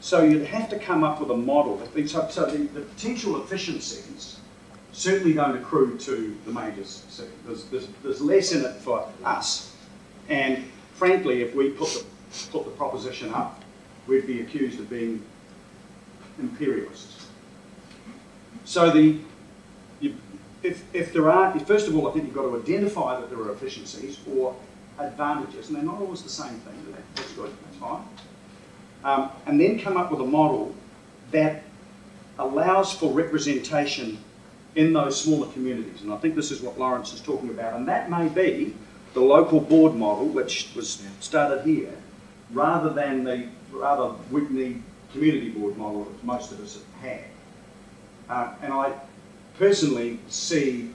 So you'd have to come up with a model. So the potential efficiencies certainly don't accrue to the major cities. There's less in it for us. And frankly, if we put the proposition up, we'd be accused of being imperialists. So if there are, first of all, I think you've got to identify that there are efficiencies or advantages, and they're not always the same thing. That's good, that's fine. And then come up with a model that allows for representation in those smaller communities. And I think this is what Lawrence is talking about. And that may be the local board model, which was started here, rather than the rather weak-kneed community board model that most of us have had. And I personally see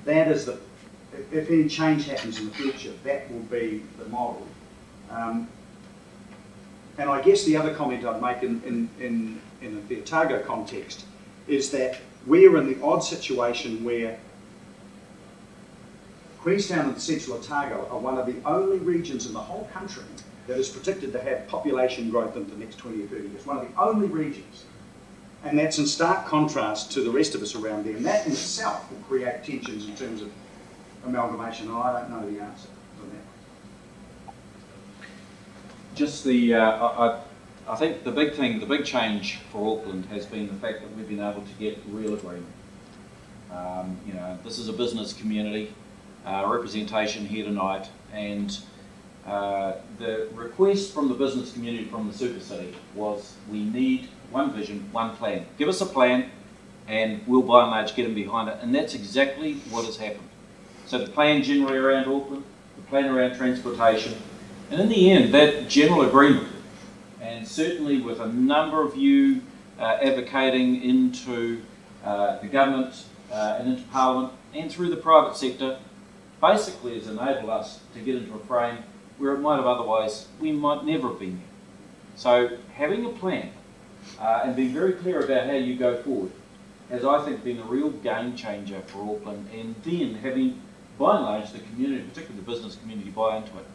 that as if any change happens in the future, that will be the model. And I guess the other comment I'd make in the Otago context is that we're in the odd situation where Queenstown and Central Otago are one of the only regions in the whole country that is predicted to have population growth in the next 20 or 30 years. One of the only regions. And that's in stark contrast to the rest of us around there. And that in itself will create tensions in terms of amalgamation. And I don't know the answer to that. Just I think the big change for Auckland has been the fact that we've been able to get real agreement. This is a business community, representation here tonight, and the request from the business community from the Super City was we need one vision, one plan. Give us a plan and we'll by and large get them behind it, and that's exactly what has happened. So the plan generally around Auckland, the plan around transportation, and in the end that general agreement, and certainly with a number of you advocating into the government and into Parliament and through the private sector, basically has enabled us to get into a frame where it might have otherwise, we might never have been there. So having a plan and being very clear about how you go forward has, I think, been a real game changer for Auckland, and then having, by and large, the community, particularly the business community, buy into it.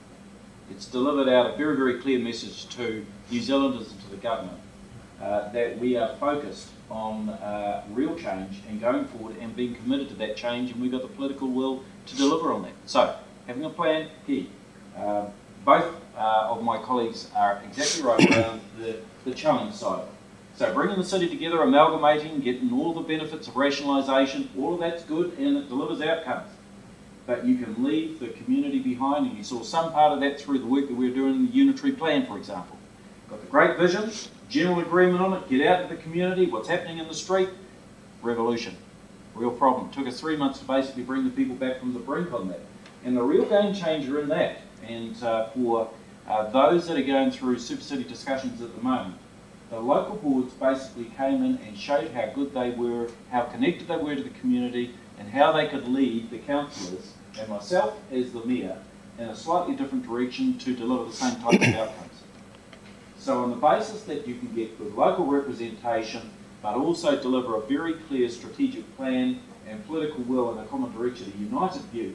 It's delivered out a very, very clear message to New Zealanders and to the government that we are focused on real change and going forward and being committed to that change, and we've got the political will to deliver on that. So, having a plan, key. Both of my colleagues are exactly right around the challenge side. So bringing the city together, amalgamating, getting all the benefits of rationalisation, all of that's good and it delivers outcomes. But you can leave the community behind, and you saw some part of that through the work that we're doing in the unitary plan, for example. Got the great vision, general agreement on it, get out to the community, what's happening in the street, revolution. Real problem. It took us 3 months to basically bring the people back from the brink on that. And the real game changer in that, and for those that are going through super city discussions at the moment, the local boards basically came in and showed how good they were, how connected they were to the community, and how they could lead the councillors and myself as the mayor in a slightly different direction to deliver the same type of outcomes. So on the basis that you can get good local representation, but also deliver a very clear strategic plan and political will and a common direction, a united view,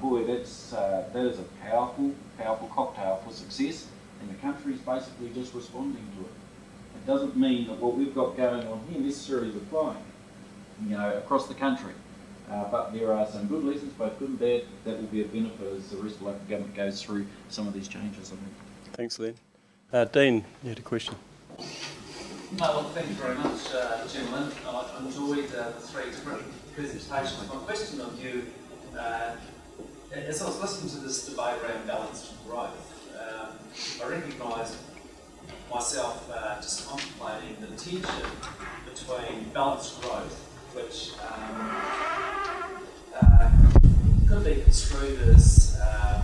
boy, that is a powerful, powerful cocktail for success, and the country is basically just responding to it. It doesn't mean that what we've got going on here necessarily is applying, across the country. But there are some good lessons, both good and bad, that will be a benefit as the rest of local government goes through some of these changes, I think. Thanks, Len. Dean, you had a question. No, well, thank you very much, gentlemen. I enjoyed the three different presentations. My question of you, as I was listening to this debate around balanced growth, I recognised myself just contemplating the tension between balanced growth, which could be construed as, I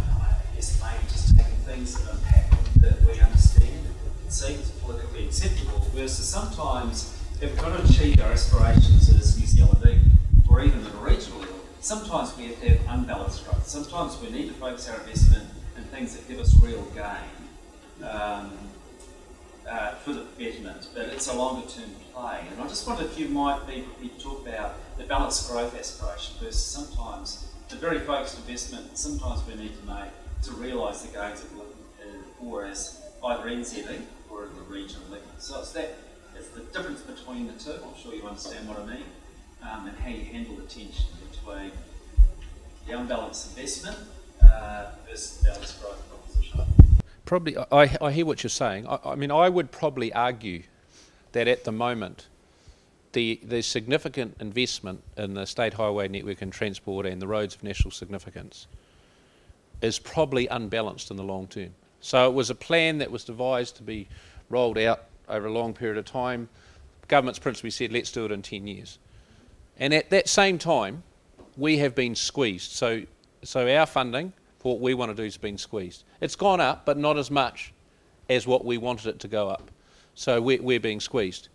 guess, maybe just taking things that impact that we understand and see as politically acceptable, versus sometimes if we've got to achieve our aspirations as New Zealand, or even at a regional level, sometimes we have to have unbalanced growth. Sometimes we need to focus our investment in things that give us real gain for the betterment, but it's a longer term play. And I just wondered if you might be prepared to talk about the balanced growth aspiration versus sometimes the very focused investment sometimes we need to make to realise the gains that we're looking for as either NZing or at the regional level. So it's the difference between the two. I'm sure you understand what I mean, and how you handle the tension between the unbalanced investment versus the balanced growth proposition. Probably, I hear what you're saying. I mean, I would probably argue that at the moment, the significant investment in the state highway network and transport and the roads of national significance is probably unbalanced in the long term. So it was a plan that was devised to be rolled out over a long period of time. Government's principally said, let's do it in 10 years. And at that same time, we have been squeezed. So our funding for what we want to do has been squeezed. It's gone up, but not as much as what we wanted it to go up. So we're being squeezed.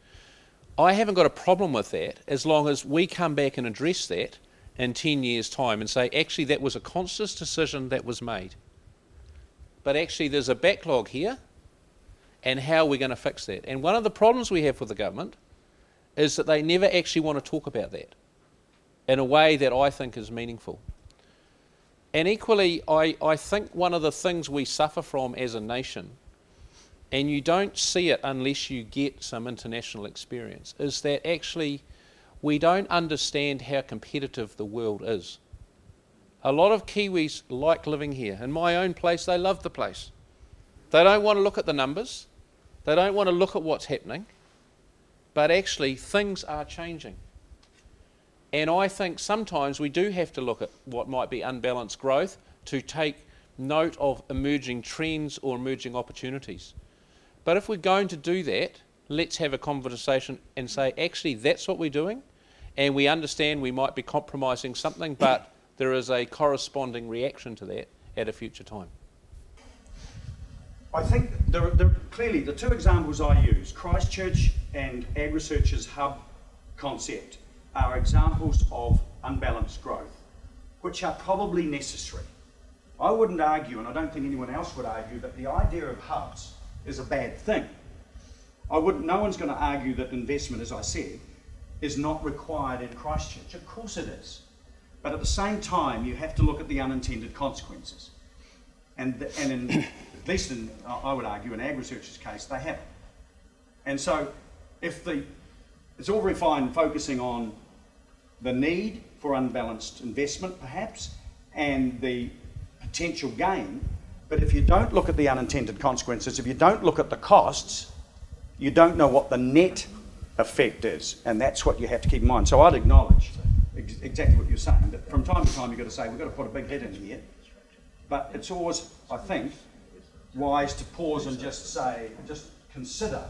I haven't got a problem with that as long as we come back and address that in 10 years' time and say, actually, that was a conscious decision that was made. But actually, there's a backlog here, and how are we going to fix that? And one of the problems we have with the government is that they never actually want to talk about that in a way that I think is meaningful. And equally, I think one of the things we suffer from as a nation, and you don't see it unless you get some international experience, is that actually we don't understand how competitive the world is. A lot of Kiwis like living here. In my own place, they love the place. They don't want to look at the numbers. They don't want to look at what's happening. But actually, things are changing. And I think sometimes we do have to look at what might be unbalanced growth to take note of emerging trends or emerging opportunities. But if we're going to do that, let's have a conversation and say, actually, that's what we're doing, and we understand we might be compromising something, but there is a corresponding reaction to that at a future time. I think clearly the two examples I use, Christchurch and AgResearch's hub concept, are examples of unbalanced growth, which are probably necessary. I wouldn't argue, and I don't think anyone else would argue, that the idea of hubs is a bad thing. No one's going to argue that investment, as I said, is not required in Christchurch. Of course it is. But at the same time, you have to look at the unintended consequences. And at least in, I would argue, in AgResearch's case, they haven't. And so it's all very fine focusing on the need for unbalanced investment perhaps and the potential gain, but if you don't look at the unintended consequences, if you don't look at the costs, you don't know what the net effect is, and that's what you have to keep in mind. So I'd acknowledge exactly what you're saying, that from time to time you've got to say, we've got to put a big hit in here, but it's always, I think, wise to pause and just consider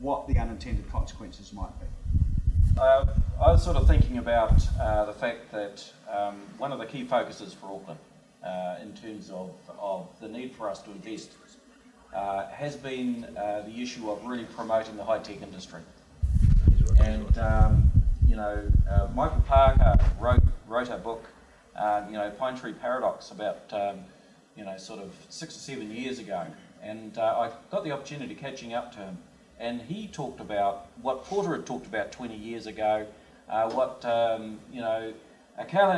what the unintended consequences might be. I was sort of thinking about the fact that one of the key focuses for Auckland in terms of the need for us to invest has been the issue of really promoting the high-tech industry. And, Michael Parker wrote a book, Pine Tree Paradox, about, sort of 6 or 7 years ago. And I got the opportunity catching up to him. And he talked about what Porter had talked about 20 years ago, what Callahan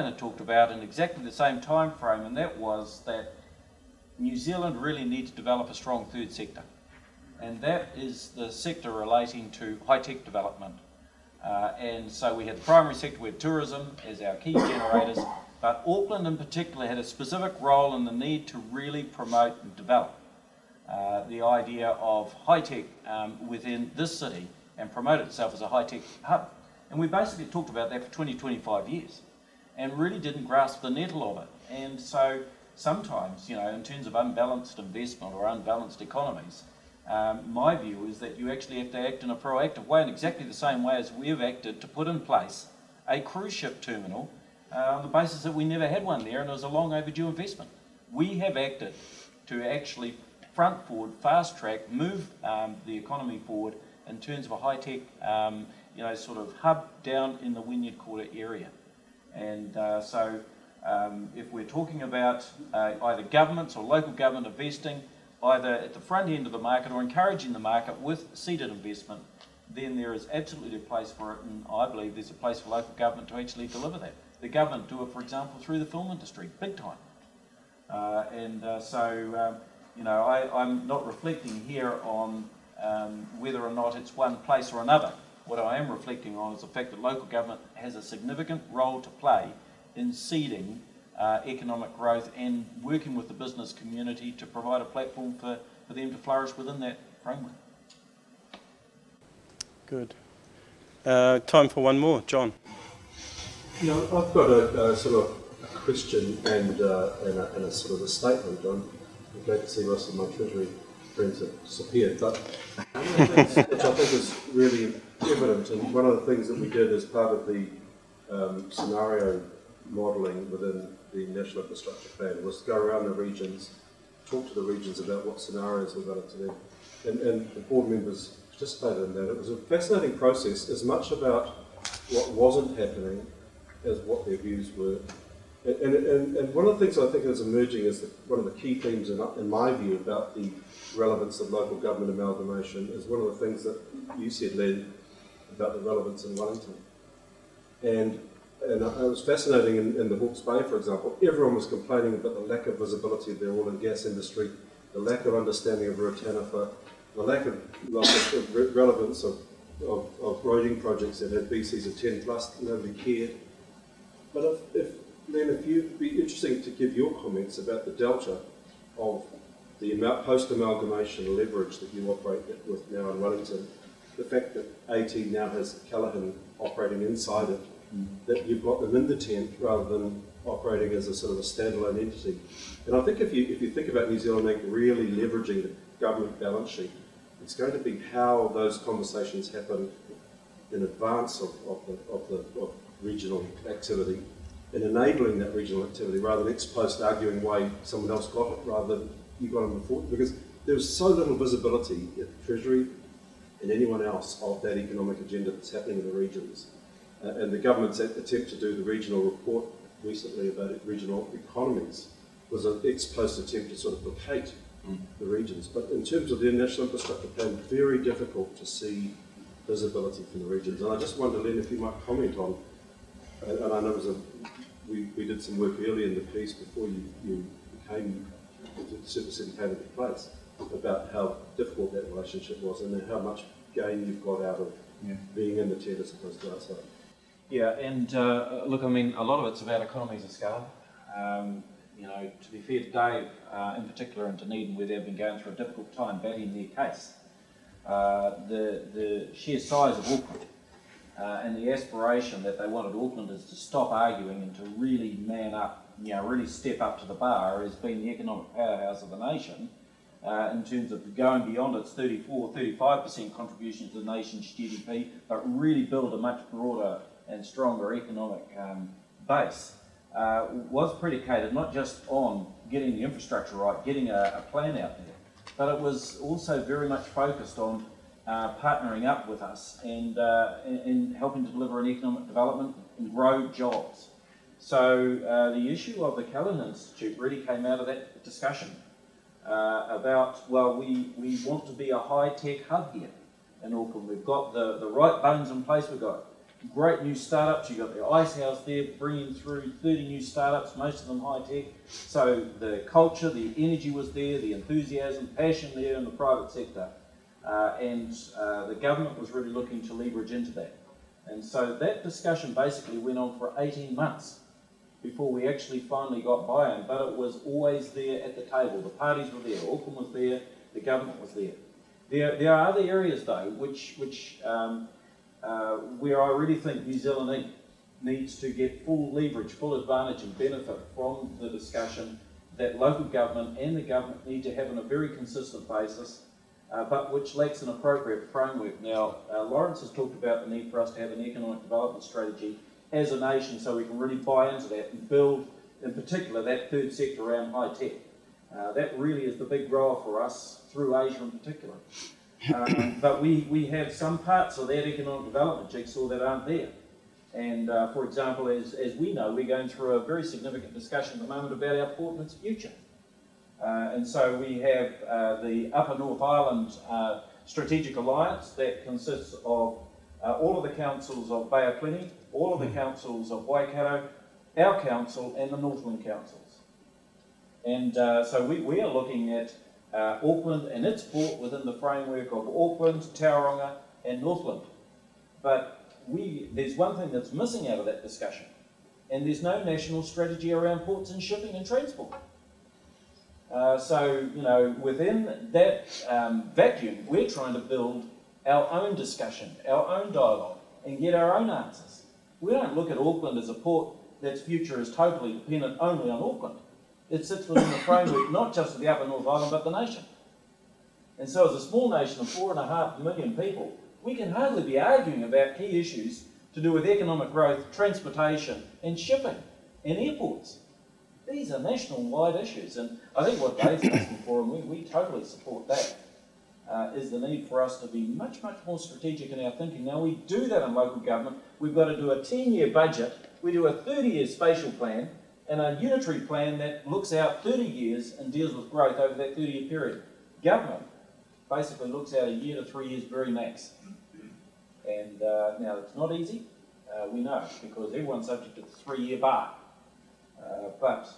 had talked about in exactly the same time frame, and that was that New Zealand really needs to develop a strong third sector. And that is the sector relating to high-tech development. And so we had the primary sector, we had tourism as our key generators, but Auckland in particular had a specific role in the need to really promote and develop the idea of high-tech within this city and promote itself as a high-tech hub. And we basically talked about that for 20, 25 years and really didn't grasp the nettle of it. And so sometimes, in terms of unbalanced investment or unbalanced economies, my view is that you actually have to act in a proactive way in exactly the same way as we've acted to put in place a cruise ship terminal on the basis that we never had one there and it was a long overdue investment. We have acted to actually front forward, fast track, move the economy forward in terms of a high-tech, sort of hub down in the Wynyard Quarter area. And so if we're talking about either governments or local government investing, either at the front end of the market or encouraging the market with seeded investment, then there is absolutely a place for it, and I believe there's a place for local government to actually deliver that. The government do it, for example, through the film industry, big time. I'm not reflecting here on whether or not it's one place or another. What I am reflecting on is the fact that local government has a significant role to play in seeding economic growth and working with the business community to provide a platform for them to flourish within that framework. Good. Time for one more. John. I've got a sort of a question and a sort of a statement. I'm glad to see most of my Treasury friends have disappeared, but one of the things which I think is really evident, and one of the things that we did as part of the scenario modelling within the National Infrastructure Plan was to go around the regions, talk to the regions about what scenarios were valid to them, and the board members participated in that. It was a fascinating process, as much about what wasn't happening as what their views were. And one of the things I think is emerging is that one of the key themes in my view about the relevance of local government amalgamation is one of the things that you said, Len, about the relevance in Wellington. And it was fascinating in the Hawke's Bay, for example, everyone was complaining about the lack of visibility of the oil and gas industry, the lack of understanding of Ruataniwha, the lack of relevance of roading projects that had BCs of 10 plus, nobody cared. But Len, if you'd be interesting to give your comments about the delta of the post-amalgamation leverage that you operate with now in Wellington, the fact that AT now has Callahan operating inside it, that you've got them in the tent rather than operating as a sort of a standalone entity. And I think if you think about New Zealand Inc. really leveraging the government balance sheet, it's going to be how those conversations happen in advance of regional activity and enabling that regional activity rather than ex post arguing why someone else got it rather than you got them before. Because there was so little visibility at the Treasury and anyone else of that economic agenda that's happening in the regions. And the government's attempt to do the regional report recently about regional economies was an ex post attempt to sort of placate the regions. But in terms of the National Infrastructure Plan, very difficult to see visibility from the regions. And I just wonder, Len, if you might comment on, and I know we did some work earlier in the piece before you came, the Super City came into place, about how difficult that relationship was and how much gain you've got out of being in the tent as opposed to outside. Yeah, and look, I mean, a lot of it's about economies of scale. You know, to be fair to Dave, in particular in Dunedin, where they've been going through a difficult time battling their case, the sheer size of Auckland and the aspiration that they wanted Aucklanders to stop arguing and to really man up, you know, really step up to the bar as being the economic powerhouse of the nation, in terms of going beyond its 34-35% contribution to the nation's GDP, but really build a much broader and stronger economic base, was predicated not just on getting the infrastructure right, getting a plan out there, but it was also very much focused on partnering up with us and helping to deliver an economic development and grow jobs. So the issue of the Cull Institute really came out of that discussion about, well, we want to be a high-tech hub here in Auckland. We've got the right buttons in place. We've got great new startups. You've got the Ice House there bringing through 30 new startups, most of them high-tech. So the culture, the energy was there, the enthusiasm, passion there in the private sector. And the government was really looking to leverage into that. And so that discussion basically went on for 18 months before we actually finally got buy-in, but it was always there at the table. The parties were there, Auckland was there, the government was there. There are other areas though where I really think New Zealand needs to get full leverage, full advantage and benefit from the discussion that local government and the government need to have on a very consistent basis, but which lacks an appropriate framework. Now, Lawrence has talked about the need for us to have an economic development strategy as a nation so we can really buy into that and build, in particular, that third sector around high tech. That really is the big grower for us through Asia in particular. But we have some parts of that economic development jigsaw that aren't there. And for example, as we know, we're going through a very significant discussion at the moment about our port and its future. And so we have the Upper North Island Strategic Alliance that consists of all of the councils of Bay of Plenty, all of the councils of Waikato, our council and the Northland councils. And so we are looking at Auckland and its port within the framework of Auckland, Tauranga and Northland. But there's one thing that's missing out of that discussion, and there's no national strategy around ports and shipping and transport. So, you know, within that vacuum, we're trying to build our own discussion, our own dialogue, and get our own answers. We don't look at Auckland as a port that's future is totally dependent only on Auckland. It sits within the framework not just of the Upper North Island, but the nation. And so as a small nation of 4.5 million people, we can hardly be arguing about key issues to do with economic growth, transportation, and shipping, and airports. These are national-wide issues, and I think what Dave's asking for, and we totally support that, is the need for us to be much, much more strategic in our thinking. Now, we do that in local government. We've got to do a 10-year budget. We do a 30-year spatial plan and a unitary plan that looks out 30 years and deals with growth over that 30-year period. Government basically looks out a year to 3 years very max. And now, it's not easy, we know, because everyone's subject to the 3-year bar. But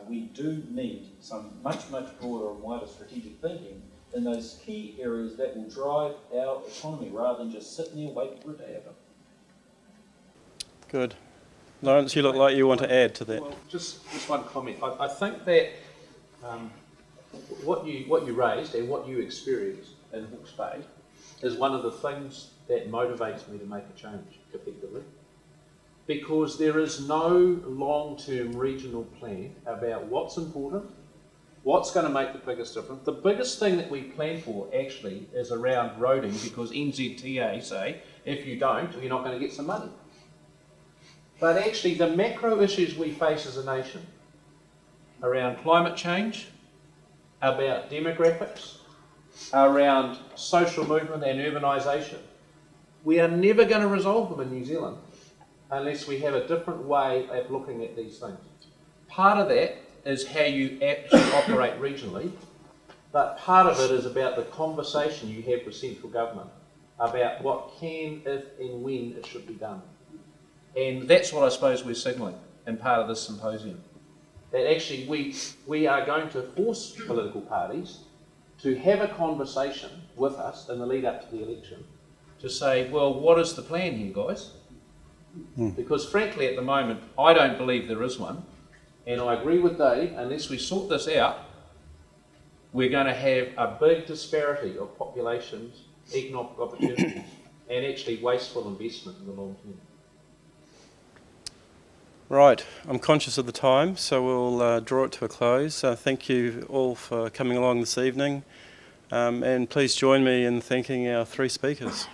we do need some much, much broader and wider strategic thinking in those key areas that will drive our economy rather than just sitting there waiting for it to happen. Good. Lawrence, you look like you want to add to that. Well, just one comment. I think that what you raised and what you experienced in Hawke's Bay is one of the things that motivates me to make a change effectively. Because there is no long-term regional plan about what's important, what's going to make the biggest difference. The biggest thing that we plan for actually is around roading, because NZTA say, if you don't, you're not going to get some money. But actually the macro issues we face as a nation around climate change, about demographics, around social movement and urbanisation, we are never going to resolve them in New Zealand unless we have a different way of looking at these things. Part of that is how you actually operate regionally, but part of it is about the conversation you have with central government about what can, if and when it should be done. And that's what I suppose we're signalling in part of this symposium. That actually we are going to force political parties to have a conversation with us in the lead up to the election to say, well, what is the plan here, guys? Because frankly, at the moment, I don't believe there is one. And I agree with Dave, unless we sort this out, we're going to have a big disparity of populations, economic opportunities, and actually wasteful investment in the long term. Right, I'm conscious of the time, so we'll draw it to a close. Thank you all for coming along this evening, and please join me in thanking our three speakers.